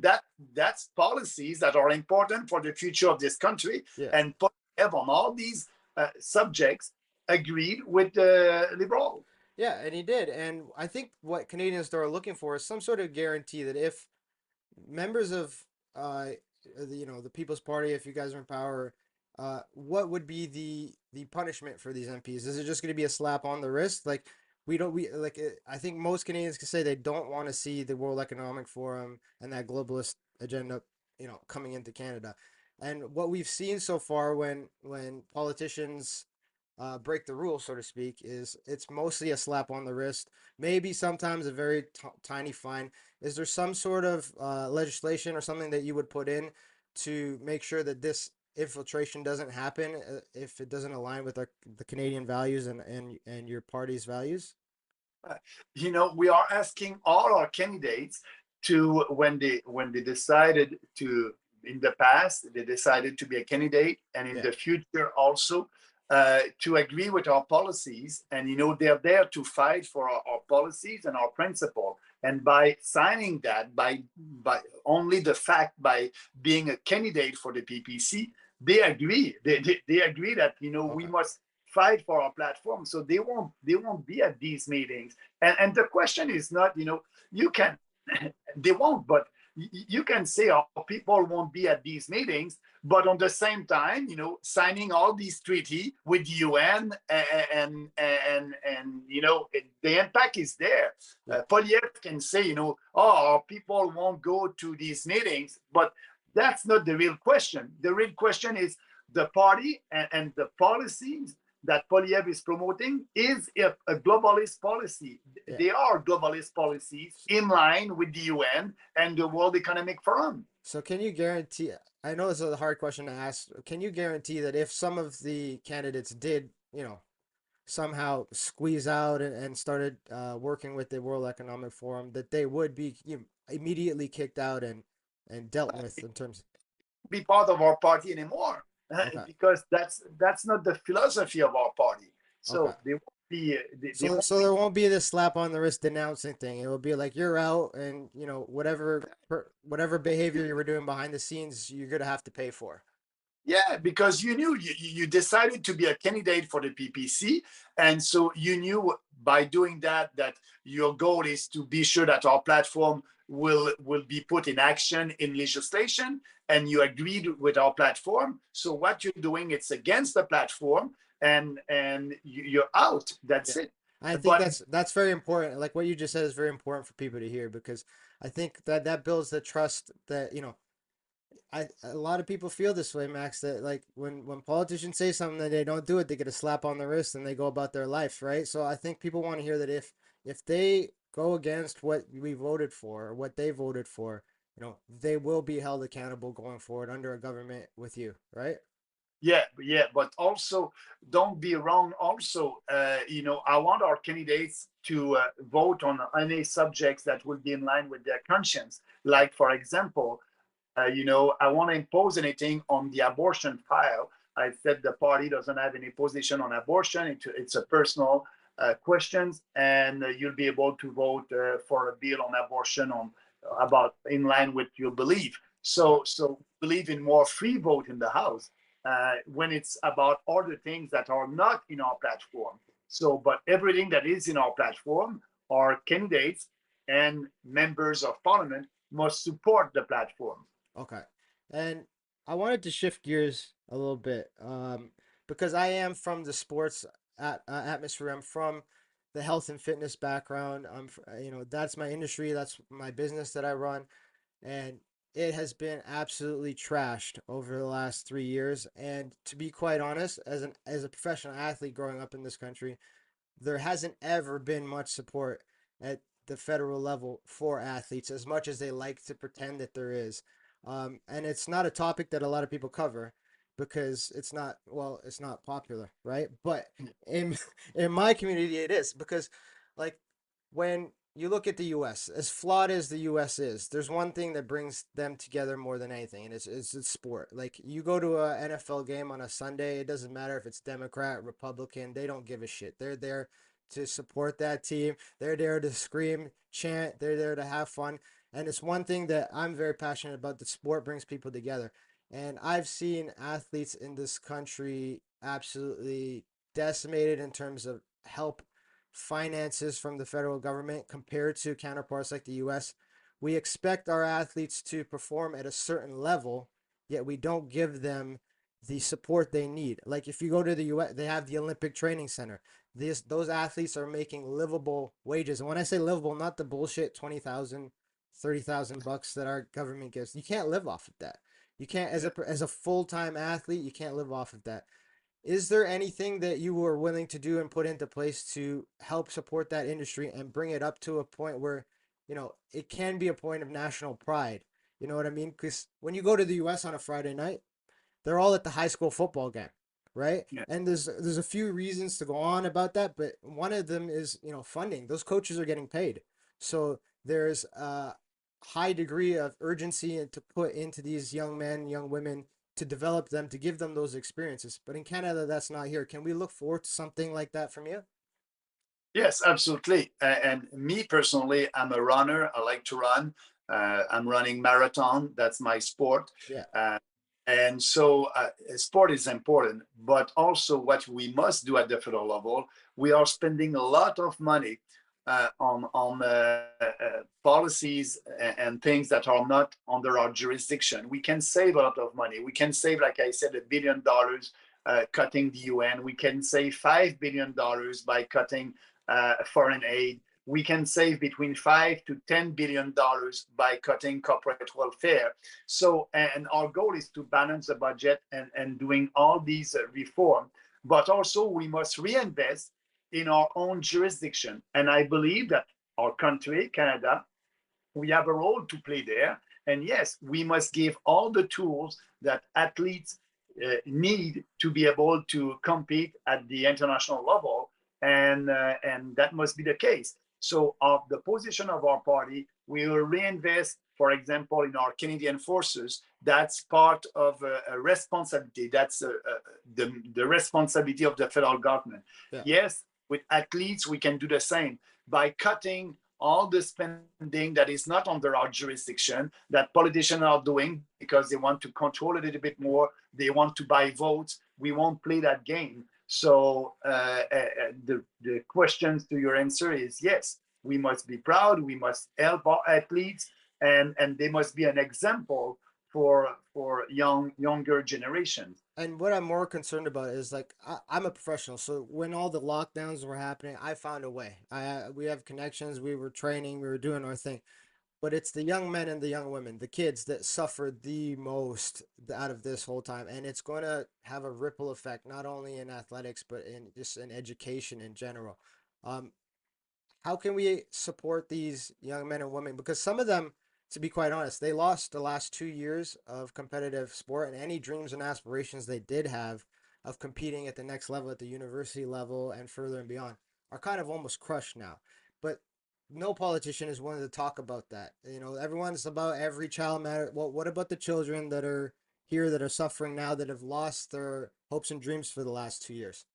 that's policies that are important for the future of this country. yeah. And on all these subjects agreed with the liberal. Yeah, and he did. And I think what Canadians are looking for is some sort of guarantee that if members of the People's Party, if you guys are in power, what would be the punishment for these MPs? Is it just going to be a slap on the wrist? Like we like I think most Canadians can say they don't want to see the World Economic Forum and that globalist agenda, coming into Canada. And what we've seen so far when politicians break the rules, so to speak, is it's mostly a slap on the wrist, maybe sometimes a very tiny fine. Is there some sort of legislation or something that you would put in to make sure that this infiltration doesn't happen if it doesn't align with the Canadian values and your party's values? uh, we are asking all our candidates to when they decided to in the past they decided to be a candidate and in Yeah, the future also to agree with our policies and they're there to fight for our policies and our principle and by signing that by only the fact by being a candidate for the PPC they agree they agree that we okay, must fight for our platform so they won't be at these meetings and the question is not you can they won't but you can say oh, people won't be at these meetings but on the same time signing all these treaty with the UN and the impact is there. yeah, Polyev can say oh people won't go to these meetings but that's not the real question. The real question is the party and the policies that Polyev is promoting is a globalist policy. yeah. They are globalist policies in line with the UN and the World Economic Forum. So can you guarantee? I know this is a hard question to ask. Can you guarantee that if some of the candidates did, somehow squeeze out and started working with the World Economic Forum, that they would be immediately kicked out and dealt with in terms. Be part of our party anymore Okay, because that's not the philosophy of our party. okay. So they won't be. They So won't so be. there won't be this slap on the wrist denouncing thing. It will be like you're out, and whatever behavior you were doing behind the scenes, you're gonna have to pay for. Yeah, because you knew you decided to be a candidate for the PPC, and so you knew by doing that your goal is to be sure that our platform will be put in action in legislation, and you agreed with our platform. So what you're doing, it's against the platform, and you're out. Yeah. That's it. I think But that's very important. Like what you just said is very important for people to hear because I think that builds the trust that, a lot of people feel this way, Max, that like when politicians say something that they don't do it, they get a slap on the wrist and they go about their life, right? So I think people want to hear that if they go against what we voted for or what they voted for, they will be held accountable going forward under a government with you, right? yeah, but also don't be wrong. Also, I want our candidates to vote on any subjects that will be in line with their conscience. Like, for example, I want to impose anything on the abortion file. I said the party doesn't have any position on abortion. It's a personal question, and you'll be able to vote for a bill on abortion on about in line with your belief. Okay. So believe in more free vote in the House when it's about other things that are not in our platform. So, but everything that is in our platform, our candidates and members of parliament must support the platform. Okay. And I wanted to shift gears a little bit, because I am from the sports atmosphere. I'm from the health and fitness background. That's my industry. That's my business that I run. And it has been absolutely trashed over the last 3 years. And to be quite honest, as a professional athlete growing up in this country, there hasn't ever been much support at the federal level for athletes as much as they like to pretend that there is. And it's not a topic that a lot of people cover because it's not, well, it's not popular, right? But in in my community it is because like when you look at the US, as flawed as the US is, there's one thing that brings them together more than anything, and it's sport. Like you go to a NFL game on a Sunday, it doesn't matter if it's Democrat, Republican, they don't give a shit. They're there to support that team. They're there to scream, chant, they're there to have fun. And it's one thing that I'm very passionate about, that sport brings people together. And I've seen athletes in this country absolutely decimated in terms of help finances from the federal government compared to counterparts like the US. We expect our athletes to perform at a certain level, yet we don't give them the support they need. Like if you go to the US, they have the Olympic Training Center. Those athletes are making livable wages. And when I say livable, not the bullshit 20,000, 30,000 bucks that our government gives. You can't live off of that. You can't as a full-time athlete, you can't live off of that. Is there anything that you were willing to do and put into place to help support that industry and bring it up to a point where, it can be a point of national pride? You know what I mean? Because when you go to the US on a Friday night, they're all at the high school football game, right? Yeah. And there's a few reasons to go on about that, but one of them is, funding. Those coaches are getting paid. So there's a high degree of urgency to put into these young men, young women, to develop them, to give them those experiences. But in Canada, that's not here. Can we look forward to something like that from you? Yes, absolutely. And me personally, I'm a runner. I like to run. I'm running marathon. That's my sport. Yeah. Uh, and so sport is important, but also what we must do at the federal level, we are spending a lot of money on policies and things that are not under our jurisdiction. We can save a lot of money. We can save, like I said, $1 billion cutting the UN. We can save $5 billion by cutting foreign aid. We can save between $5 to $10 billion by cutting corporate welfare. So, and our goal is to balance the budget and doing all these reform, but also we must reinvest in our own jurisdiction. And I believe that our country, Canada, we have a role to play there. And yes, we must give all the tools that athletes need to be able to compete at the international level, and that must be the case. So, of the position of our party, we will reinvest, for example, in our Canadian forces. That's part of a responsibility. That's the responsibility of the federal government. Yeah. Yes, with athletes, we can do the same by cutting all the spending that is not under our jurisdiction that politicians are doing because they want to control a little bit more. They want to buy votes. We won't play that game. So the questions to your answer is yes, we must be proud. We must help our athletes, and they must be an example for younger generations. And what I'm more concerned about is like I'm a professional, so when all the lockdowns were happening, I found a way. We have connections, we were training, we were doing our thing. But it's the young men and the young women, the kids that suffered the most out of this whole time, and it's going to have a ripple effect not only in athletics but in just in education in general. Um, how can we support these young men and women? Because some of them, to be quite honest, they lost the last 2 years of competitive sport, and any dreams and aspirations they did have of competing at the next level, at the university level and further and beyond, are kind of almost crushed now. But no politician is willing to talk about that. Everyone's about every child matter. Well, what about the children that are here that are suffering now, that have lost their hopes and dreams for the last 2 years?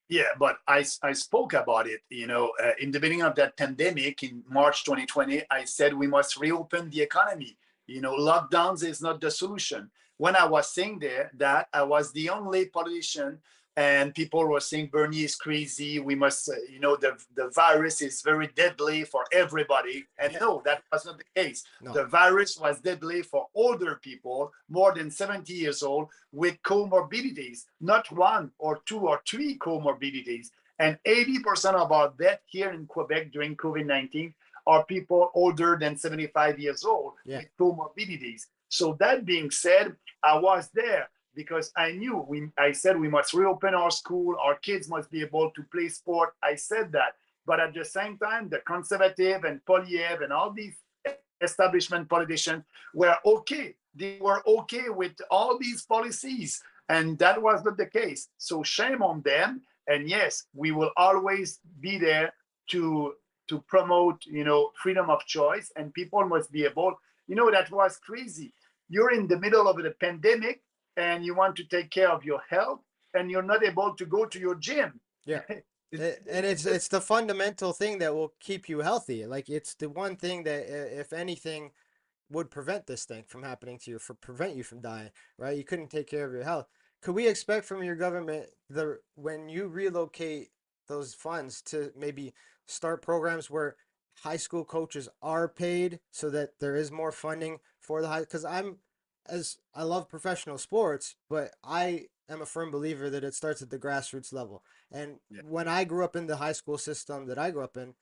Yeah, but I spoke about it. In the beginning of that pandemic in March 2020, I said we must reopen the economy. Lockdowns is not the solution. When I was saying there that I was the only politician, and people were saying Bernier is crazy. We must, the virus is very deadly for everybody. And Yeah. no, that was not the case. No. The virus was deadly for older people, more than 70 years old, with comorbidities, not one or two or three comorbidities. And 80% of our death here in Quebec during COVID-19 are people older than 75 years old Yeah. with comorbidities. So that being said, I was there because I knew I said we must reopen our school, our kids must be able to play sport. I said that. But at the same time, the conservative and Polyev and all these establishment politicians were okay. They were okay with all these policies. And that was not the case. So shame on them. And yes, we will always be there to promote, freedom of choice. And people must be able, that was crazy. You're in the middle of the pandemic and you want to take care of your health and you're not able to go to your gym. Yeah. And it's the fundamental thing that will keep you healthy. Like it's the one thing that if anything would prevent this thing from happening to you, for prevent you from dying, right? You couldn't take care of your health. Could we expect from your government the when you relocate those funds to maybe start programs where high school coaches are paid so that there is more funding for the high? Because as I love professional sports, but I am a firm believer that it starts at the grassroots level. And Yeah. when I grew up in the high school system that I grew up in,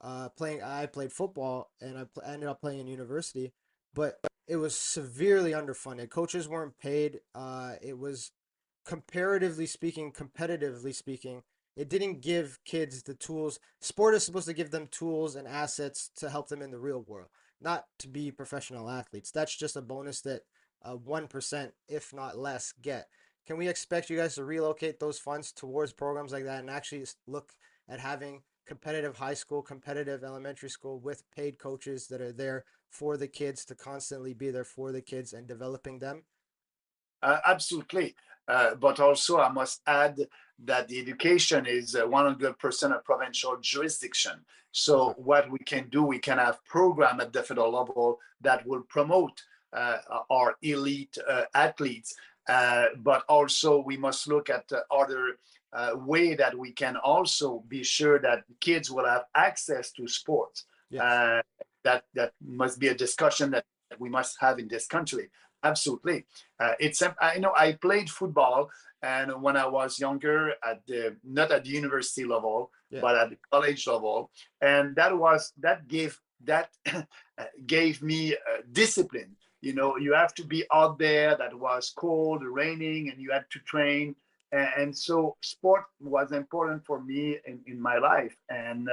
I played football and ended up playing in university, but it was severely underfunded. Coaches weren't paid. It was comparatively speaking, competitively speaking, it didn't give kids the tools. Sport is supposed to give them tools and assets to help them in the real world, not to be professional athletes. That's just a bonus that 1%, if not less, get. Can we expect you guys to relocate those funds towards programs like that and actually look at having competitive high school, competitive elementary school with paid coaches that are there for the kids to constantly be there for the kids and developing them? Absolutely. But also, I must add that the education is 100% a provincial jurisdiction. Okay. So, what we can do, we can have program at the federal level that will promote our elite athletes. But also, we must look at other way that we can also be sure that kids will have access to sports. Yes. Uh, that must be a discussion that we must have in this country. Absolutely. It's I know I played football, and when I was younger, at the not at the university level, Yeah. but at the college level, and that gave me discipline. Yeah. You have to be out there. That was cold, raining, and you had to train. And so sport was important for me in my life, and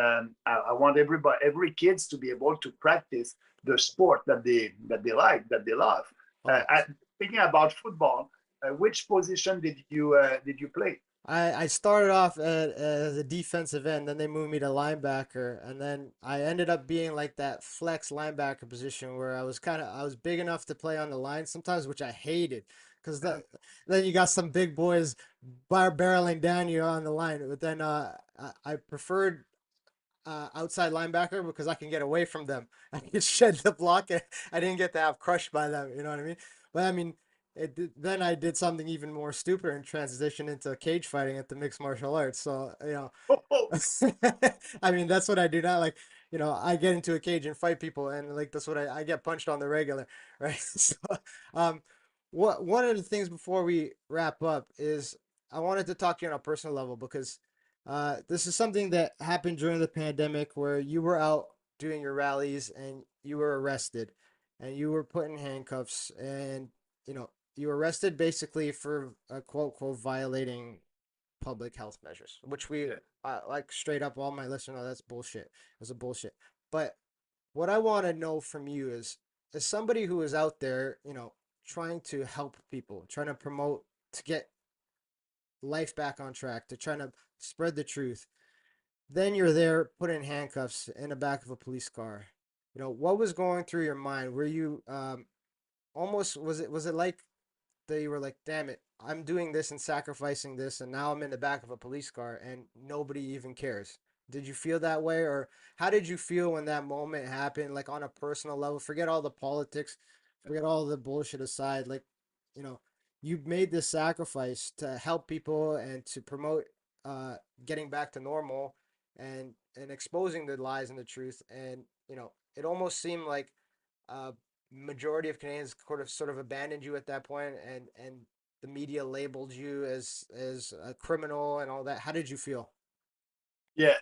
I want every kids to be able to practice the sport that they like, that they love. Oh, Thinking about football, which position did you play? I started off as a defensive end, then they moved me to linebacker, and then I ended up being like that flex linebacker position where I was big enough to play on the line sometimes, which I hated, because then you got some big boys barreling down you on the line. But then I preferred outside linebacker because I can get away from them. I can shed the block. And I didn't get to have crushed by them. You know what I mean? But I mean, then I did something even more stupid and transitioned into cage fighting at the mixed martial arts. So I mean, that's what I do now. Like, I get into a cage and fight people, and like that's what I get punched on the regular, right? So, um, one of the things before we wrap up is I wanted to talk to you on a personal level because this is something that happened during the pandemic where you were out doing your rallies and you were arrested and you were put in handcuffs and you were arrested basically for quote quote violating public health measures, which we Yeah. like straight up all my listeners know that's bullshit. It was a bullshit. But what I want to know from you is as somebody who is out there, trying to help people, trying to promote to get life back on track, to trying to spread the truth. Then you're there put in handcuffs in the back of a police car. What was going through your mind? Were you almost was it like that you were like, damn it, I'm doing this and sacrificing this, and now I'm in the back of a police car and nobody even cares? Did you feel that way, or how did you feel when that moment happened? Like on a personal level, forget all the politics, forget all the bullshit aside. Like, you know, you made this sacrifice to help people and to promote getting back to normal and exposing the lies and the truth. And it almost seemed like uh, majority of Canadians sort of abandoned you at that point, and the media labeled you as a criminal and all that. How did you feel? Yeah,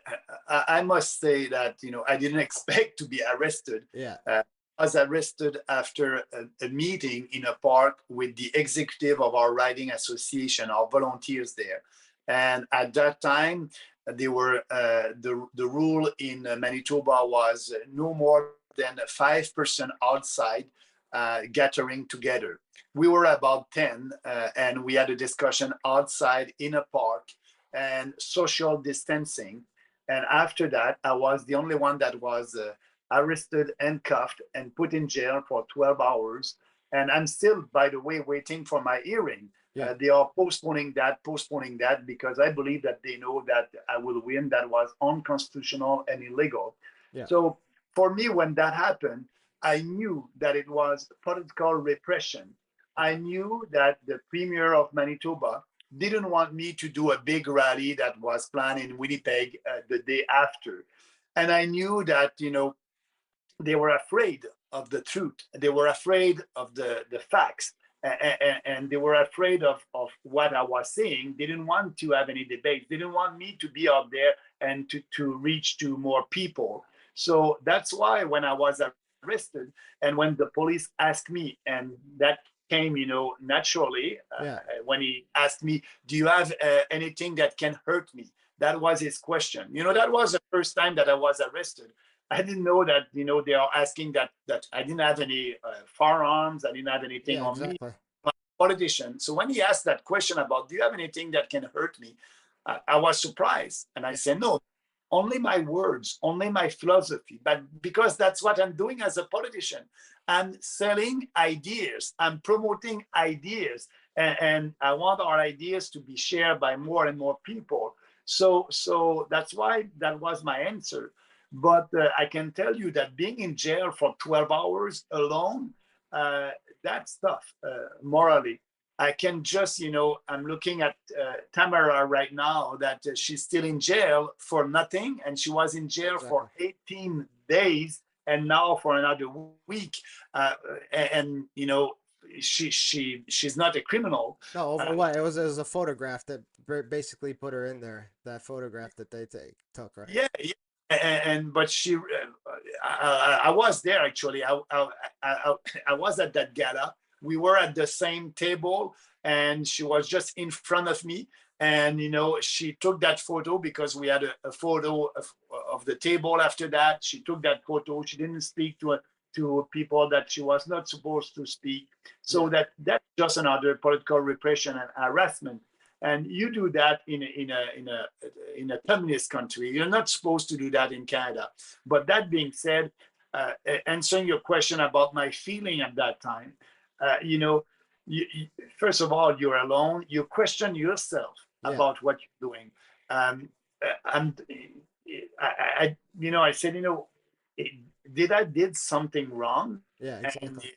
I must say that I didn't expect to be arrested. Yeah. I was arrested after a meeting in a park with the executive of our riding association, our volunteers there, and at that time they were the rule in Manitoba was no more than 5% outside gathering together. We were about 10, and we had a discussion outside in a park and social distancing. And after that, I was the only one that was arrested, handcuffed, and put in jail for 12 hours. And I'm still, by the way, waiting for my hearing. Yeah. They are postponing that because I believe that they know that I will win. That was unconstitutional and illegal. Yeah. So for me, when that happened, I knew that it was political repression. I knew that the premier of Manitoba didn't want me to do a big rally that was planned in Winnipeg the day after. And I knew that, they were afraid of the truth. They were afraid of the facts. And they were afraid of what I was saying. They didn't want to have any debate. They didn't want me to be out there and to reach to more people. So that's why when I was arrested and when the police asked me, and that came, naturally, Yeah. when he asked me, do you have anything that can hurt me? That was his question. Yeah. That was the first time that I was arrested. I didn't know that they are asking that I didn't have any firearms. I didn't have anything Yeah, on me. exactly. I'm a politician. So when he asked that question about do you have anything that can hurt me, I was surprised, and I Yeah. said no, only my words, only my philosophy. But because that's what I'm doing as a politician, I'm selling ideas. I'm promoting ideas, and I want our ideas to be shared by more and more people. So that's why that was my answer. But I can tell you that being in jail for 12 hours alone, uh, that's tough Yeah. morally. I can just, I'm looking at Tamara right now that she's still in jail for nothing. And she was in jail for Exactly. 18 days and now for another week. Uh, and, she's not a criminal. No, over Uh, what? It was a photograph that basically put her in there. That photograph that they took, right? Yeah, yeah. And but I was there actually. I was at that gala. We were at the same table, and she was just in front of me. And she took that photo because we had a photo of the table. After that, she took that photo. She didn't speak to people that she was not supposed to speak. So Yeah. that's just another political repression and harassment. And you do that in a communist country. You're not supposed to do that in Canada. But that being said, answering your question about my feeling at that time, you, first of all, you're alone. You question yourself Yeah. about what you're doing. Um, and I said, did I did something wrong? Yeah, And exactly.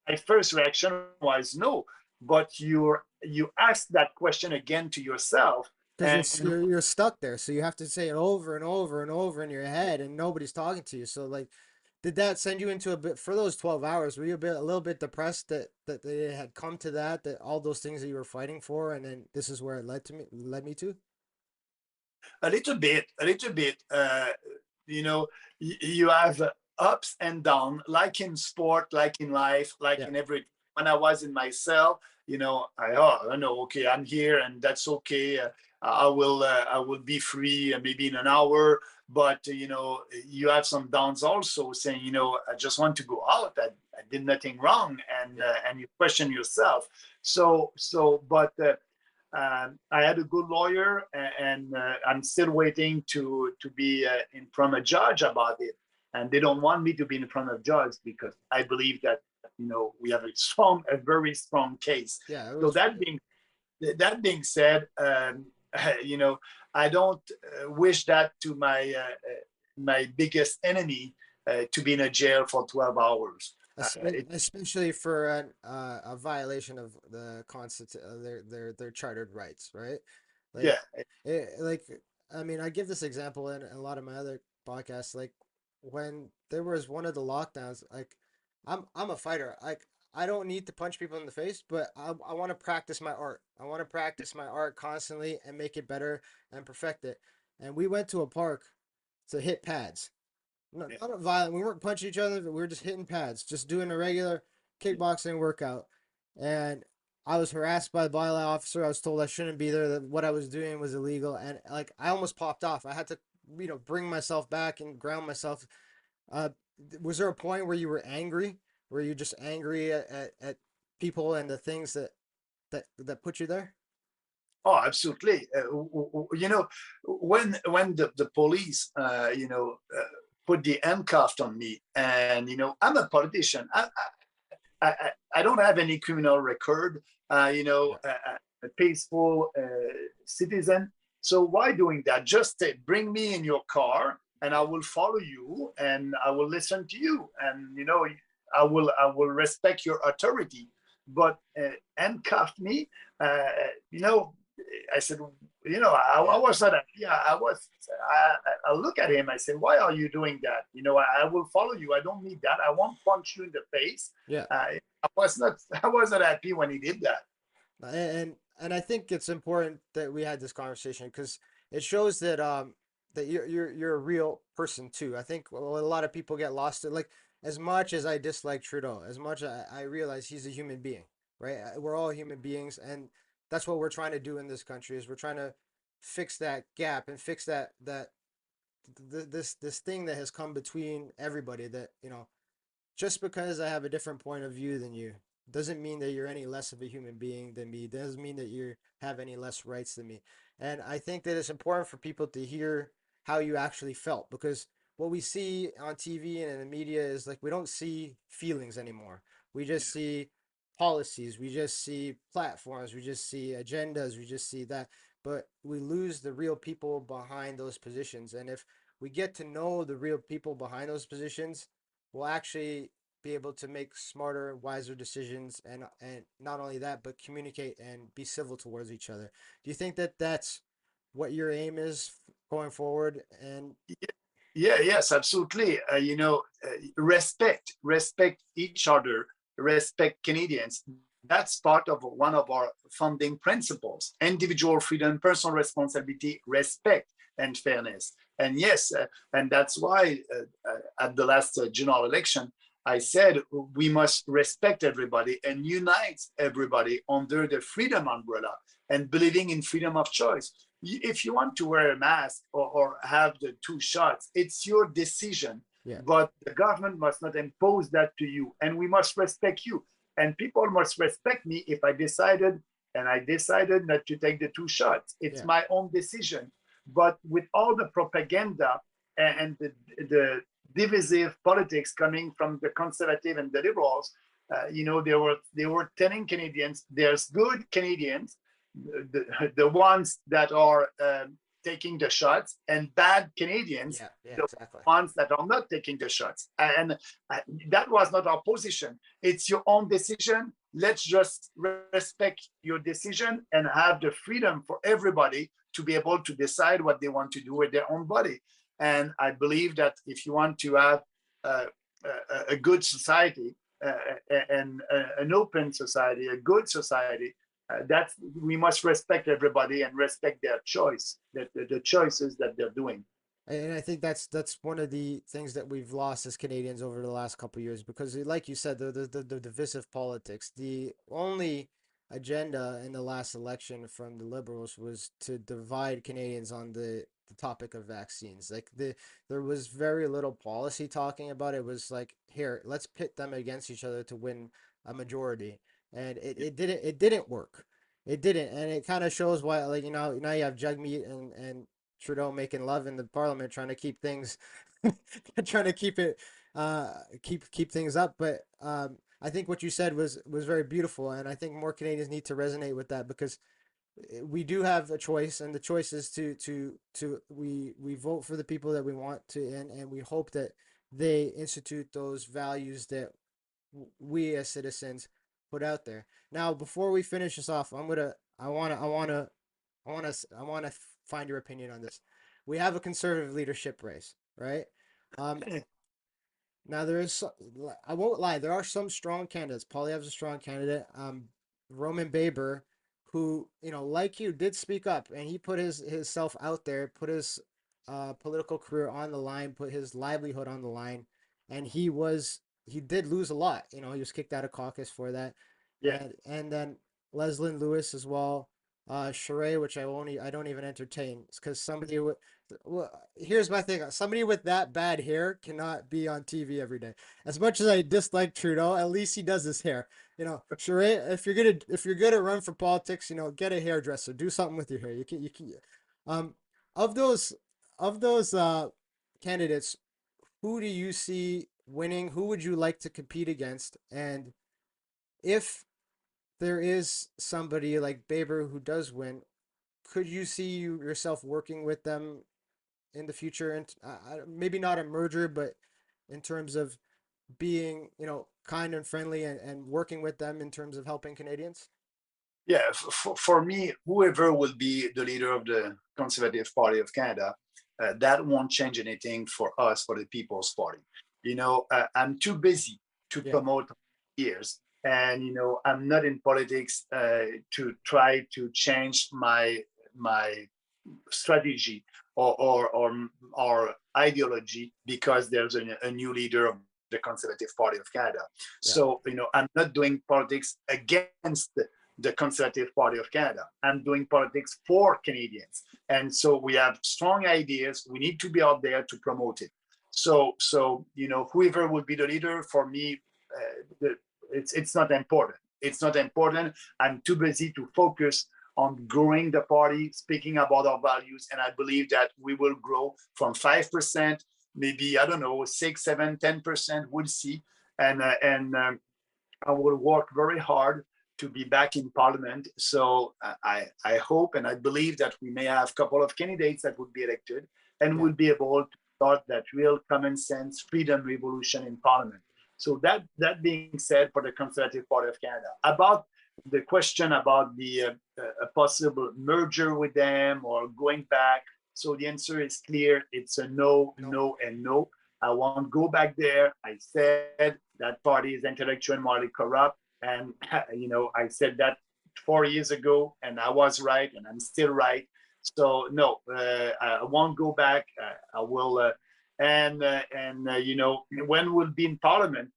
my first reaction was no, but you ask that question again to yourself, Because and you're stuck there, so you have to say it over and over and over in your head, and nobody's talking to you. So like, did that send you into a bit for those 12 hours? Were you a little bit depressed that they had come to that all those things that you were fighting for, and then this is where it led me to? a little bit. You know, you have ups and downs, like in sport, like in life, like Yeah. in every. When I was in my cell, I know, okay, I'm here, and that's okay. I will be free maybe in an hour, but you have some downs also, saying, I just want to go out. I did nothing wrong, and Yeah. and you question yourself. But I had a good lawyer, and I'm still waiting to be in front of a judge about it. And they don't want me to be in front of a judge because I believe that we have a very strong case. Yeah. It So was. that being said, you know, I don't wish that to my biggest enemy to be in a jail for 12 hours. Especially for a violation of the their chartered rights, right? Like, Yeah, like I mean, I give this example in a lot of my other podcasts. Like when there was one of the lockdowns, like I'm a fighter. Like I don't need to punch people in the face, but I want to practice my art. I want to practice my art constantly and make it better and perfect it. and we went to a park to hit pads. Yeah. Not violent. We weren't punching each other. We were just hitting pads, just doing a regular kickboxing workout. And I was harassed by the bylaw officer. I was told I shouldn't be there. That what I was doing was illegal, and like I almost popped off. I had to, bring myself back and ground myself. Uh, was there a point where you were angry? Were you just angry at people and the things that put you there? Oh, absolutely. When the police, put the handcuff on me, and I'm a politician. I don't have any criminal record. Yeah, A peaceful citizen. So why doing that? Just bring me in your car, and I yeah, will follow you, and I will listen to you, and I will respect your authority. But handcuff me, uh, you know. I said, I yeah, was not happy. I was. I look at him. I said, "Why are you doing that? I will follow you. I don't need that. I won't punch you in the face." yeah. I was not. I was not happy when he did that. And I think it's important that we had this conversation because it shows that you're a real person too. I think a lot of people get lost in like as much as I dislike Trudeau, as much I realize he's a human being, right? We're all human beings, and that's what we're trying to do in this country is we're trying to fix that gap and fix this thing that has come between everybody that just because I have a different point of view than you doesn't mean that you're any less of a human being than me. Doesn't mean that you have any less rights than me. And I think that it's important for people to hear how you actually felt because what we see on TV and in the media is like we don't see feelings anymore. We just see policies, we just see platforms, we just see agendas, we just see that. But we lose the real people behind those positions. And if we get to know the real people behind those positions, we'll actually be able to make smarter, wiser decisions, and not only that, but communicate and be civil towards each other. Do you think that that's what your aim is going forward? And Yeah, yes, absolutely. Respect each other, respect Canadians. That's part of one of our founding principles: individual freedom, personal responsibility, respect, and fairness. And yes, and that's why at the last general election, I said we must respect everybody and unite everybody under the freedom umbrella and believing in freedom of choice. If you want to wear a mask or have the two shots, it's your decision. yeah, But the government must not impose that to you, and we must respect you. And people must respect me if I decided not to take the two shots. It's yeah, my own decision. But with all the propaganda and the divisive politics coming from the conservative and the liberals, they were telling Canadians there's good Canadians, the ones that are taking the shots, and bad Canadians, yeah, yeah, the exactly. ones that are not taking the shots. And that was not our position. It's your own decision. Let's just respect your decision and have the freedom for everybody to be able to decide what they want to do with their own body. And I believe that if you want to have uh, a good society and an open society, a good society, that we must respect everybody and respect their choice, the choices that they're doing. And I think that's one of the things that we've lost as Canadians over the last couple of years because, like you said, the divisive politics. The only agenda in the last election from the Liberals was to divide Canadians on the topic of vaccines. There was very little policy talking about it. It was like, here, let's pit them against each other to win a majority, and it didn't work. It didn't, and it kind of shows why, like now you have Jagmeet and Trudeau making love in the parliament, trying to keep things, trying to keep it, keep things up. But I think what you said was very beautiful, and I think more Canadians need to resonate with that because we do have a choice, and the choice is to we vote for the people that we want to, and we hope that they institute those values that we as citizens put out there. Now, before we finish this off, I want to find your opinion on this. We have a conservative leadership race, right? Um, Now there is, I won't lie, there are some strong candidates. Poilievre's a strong candidate. Roman Baber, who like you, did speak up and he put his self out there, put his political career on the line, put his livelihood on the line, and he did lose a lot. You know, he was kicked out of caucus for that, Yeah. and then Leslyn Lewis as well. Sheree, which I don't even entertain, because somebody with well, here's my thing: somebody with that bad hair cannot be on TV every day. As much as I dislike Trudeau, at least he does his hair. You know, Sheree, if you're gonna run for politics, you know, get a hairdresser, do something with your hair. Um, of those of those candidates, who do you see winning? Who would you like to compete against? And if there is somebody like Baber who does win, could you see yourself working with them in the future? And maybe not a merger, but in terms of being, you know, kind and friendly and working with them in terms of helping Canadians? Yeah, for me, whoever will be the leader of the Conservative Party of Canada, that won't change anything for us, for the People's Party. I'm too busy to Yeah, promote years, and I'm not in politics to try to change my strategy or ideology because there's a new leader of the Conservative Party of Canada. yeah, So, I'm not doing politics against the Conservative Party of Canada. I'm doing politics for Canadians. And so we have strong ideas. We need to be out there to promote it. So whoever would be the leader for me, it's not important. It's not important. I'm too busy to focus on growing the party, speaking about our values, and I believe that we will grow from 5%, maybe I don't know, 6, 7, 10%. We'll see, and I will work very hard to be back in Parliament. So I hope and I believe that we may have a couple of candidates that would be elected, and yeah. will be able to start that real common sense freedom revolution in Parliament. So that being said, for the Conservative Party of Canada, about the question about the a possible merger with them or going back. So the answer is clear. It's a no, No. no, and no. I won't go back there. I said that party is intellectual and morally corrupt. And, I said that 4 years ago, and I was right, and I'm still right. So, no, I won't go back. I will. When we'll be in Parliament,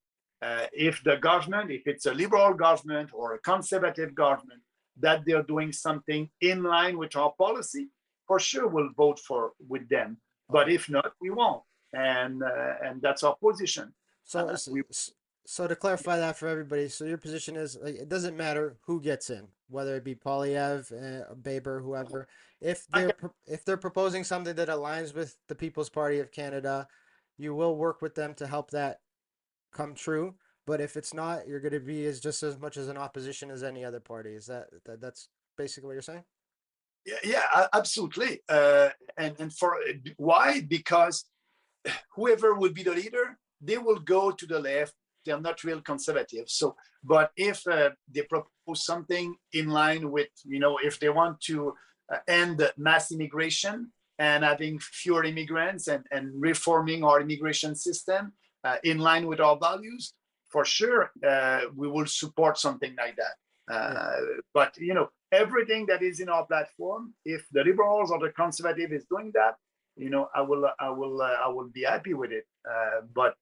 if the government, if it's a liberal government or a conservative government, that they're doing something in line with our policy, for sure we'll vote for with them. But Okay. if not, we won't, and that's our position. So, We so to clarify that for everybody, so your position is like it doesn't matter who gets in, whether it be Polyev, Baber, whoever. I can, If they're proposing something that aligns with the People's Party of Canada, you will work with them to help that come true. But if it's not, you're going to be as just as much as an opposition as any other party. Is that's basically what you're saying? yeah, absolutely. And for why? Because whoever will be the leader, they will go to the left. They're not real conservative. So, but if they propose something in line with, if they want to end mass immigration and having fewer immigrants and reforming our immigration system in line with our values, for sure, we will support something like that. Yeah. But everything that is in our platform, if the liberals or the conservative is doing that, I will be happy with it. But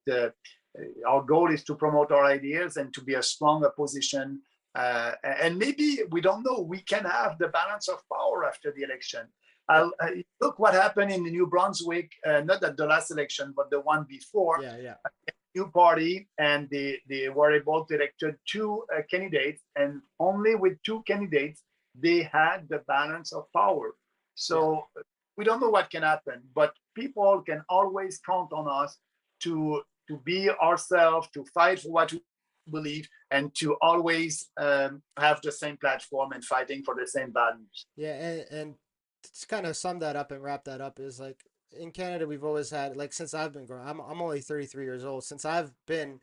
our goal is to promote our ideas and to be a strong opposition. And maybe we don't know. We can have the balance of power after the election. Yeah. Look what happened in the New Brunswick, not at the last election, but the one before. Yeah. Yeah. New party, and they were able to elect two candidates, and only with two candidates they had the balance of power. Yeah. So we don't know what can happen, but people can always count on us to be ourselves, to fight for what we believe, and to always have the same platform and fighting for the same values. Yeah, and to kind of sum that up and wrap that up is like in Canada we've always had like since I've been growing I'm only 33 years old. Since I've been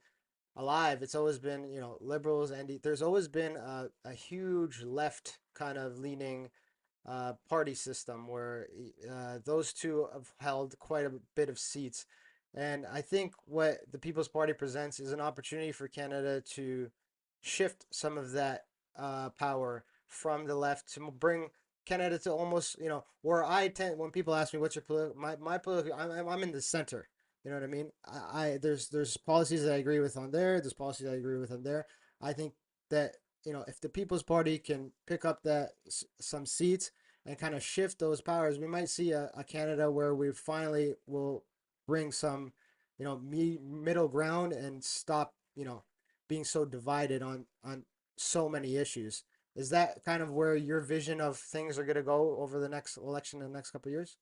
alive, it's always been, you know, liberals and there's always been a huge left kind of leaning party system where those two have held quite a bit of seats. And I think what the People's Party presents is an opportunity for Canada to shift some of that power from the left to bring Canada to almost, where I tend when people ask me what's your my political, I'm in the center. You know what I mean? There's policies that I agree with on there. There's policies I agree with on there. I think that if the People's Party can pick up that some seats and kind of shift those powers, we might see a Canada where we finally will bring some middle ground and stop being so divided on so many issues. Is that kind of where your vision of things are going to go over the next election in the next couple of years?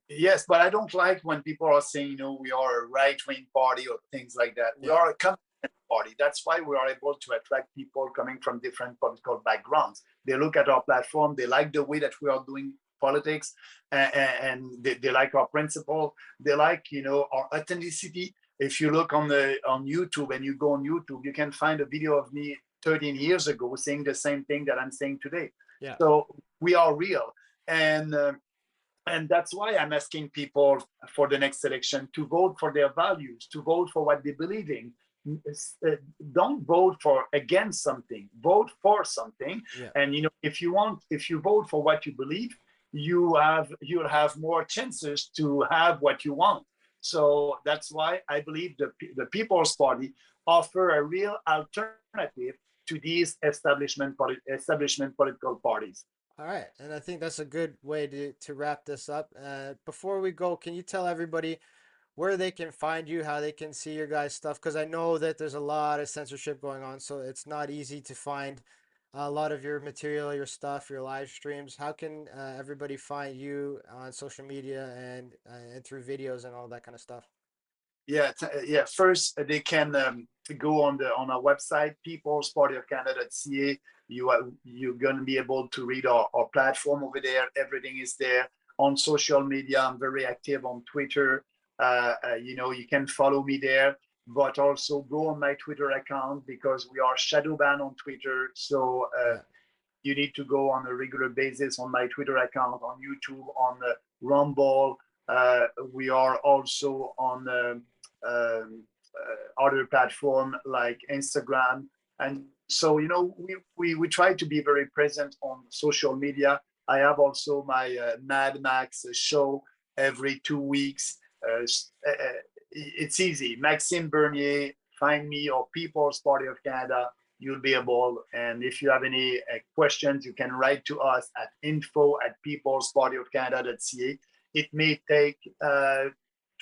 Yes, but I don't like when people are saying, we are a right wing party or things like that. We Yeah. are a communist party. That's why we are able to attract people coming from different political backgrounds. They look at our platform, they like the way that we are doing politics, and they like our principle. They like, our authenticity. If you look on YouTube and you go on YouTube, you can find a video of me 13 years ago saying the same thing that I'm saying today. Yeah. So we are real. And that's why I'm asking people for the next election to vote for their values, to vote for what they believe in. Don't vote for against something. Vote for something. Yeah. And if you vote for what you believe, you'll have more chances to have what you want. So that's why I believe the People's Party offer a real alternative to these establishment political parties. All right, and I think that's a good way to wrap this up. Before we go, can you tell everybody where they can find you, how they can see your guys' stuff? Because I know that there's a lot of censorship going on, so it's not easy to find a lot of your material, your stuff, your live streams. How can everybody find you on social media and through videos and all that kind of stuff? Yeah. First, they can go on our website, peoplespartyofcanada.ca. You're going to be able to read our platform over there. Everything is there. On social media, I'm very active on Twitter. You can follow me there, but also go on my Twitter account because we are shadow banned on Twitter. So Yeah. you need to go on a regular basis on my Twitter account, on YouTube, on Rumble. We are also on other platform like Instagram. And so, we try to be very present on social media. I have also my Mad Max show every 2 weeks. It's easy. Maxime Bernier, find me, or People's Party of Canada. You'll be able. And if you have any questions, you can write to us at info@peoplespartyofcanada.ca. It may take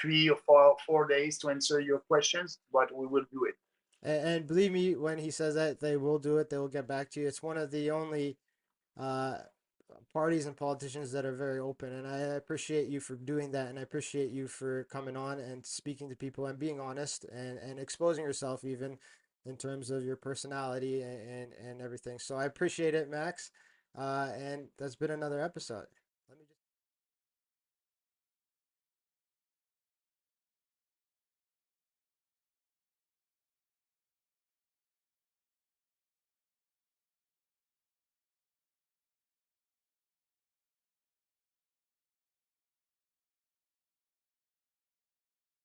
3 or 4 days to answer your questions, but we will do it. And believe me, when he says that, they will do it. They will get back to you. It's one of the only uh, parties and politicians that are very open. And I appreciate you for doing that. And I appreciate you for coming on and speaking to people and being honest and exposing yourself even in terms of your personality and everything. So I appreciate it, Max. And that's been another episode. Let me just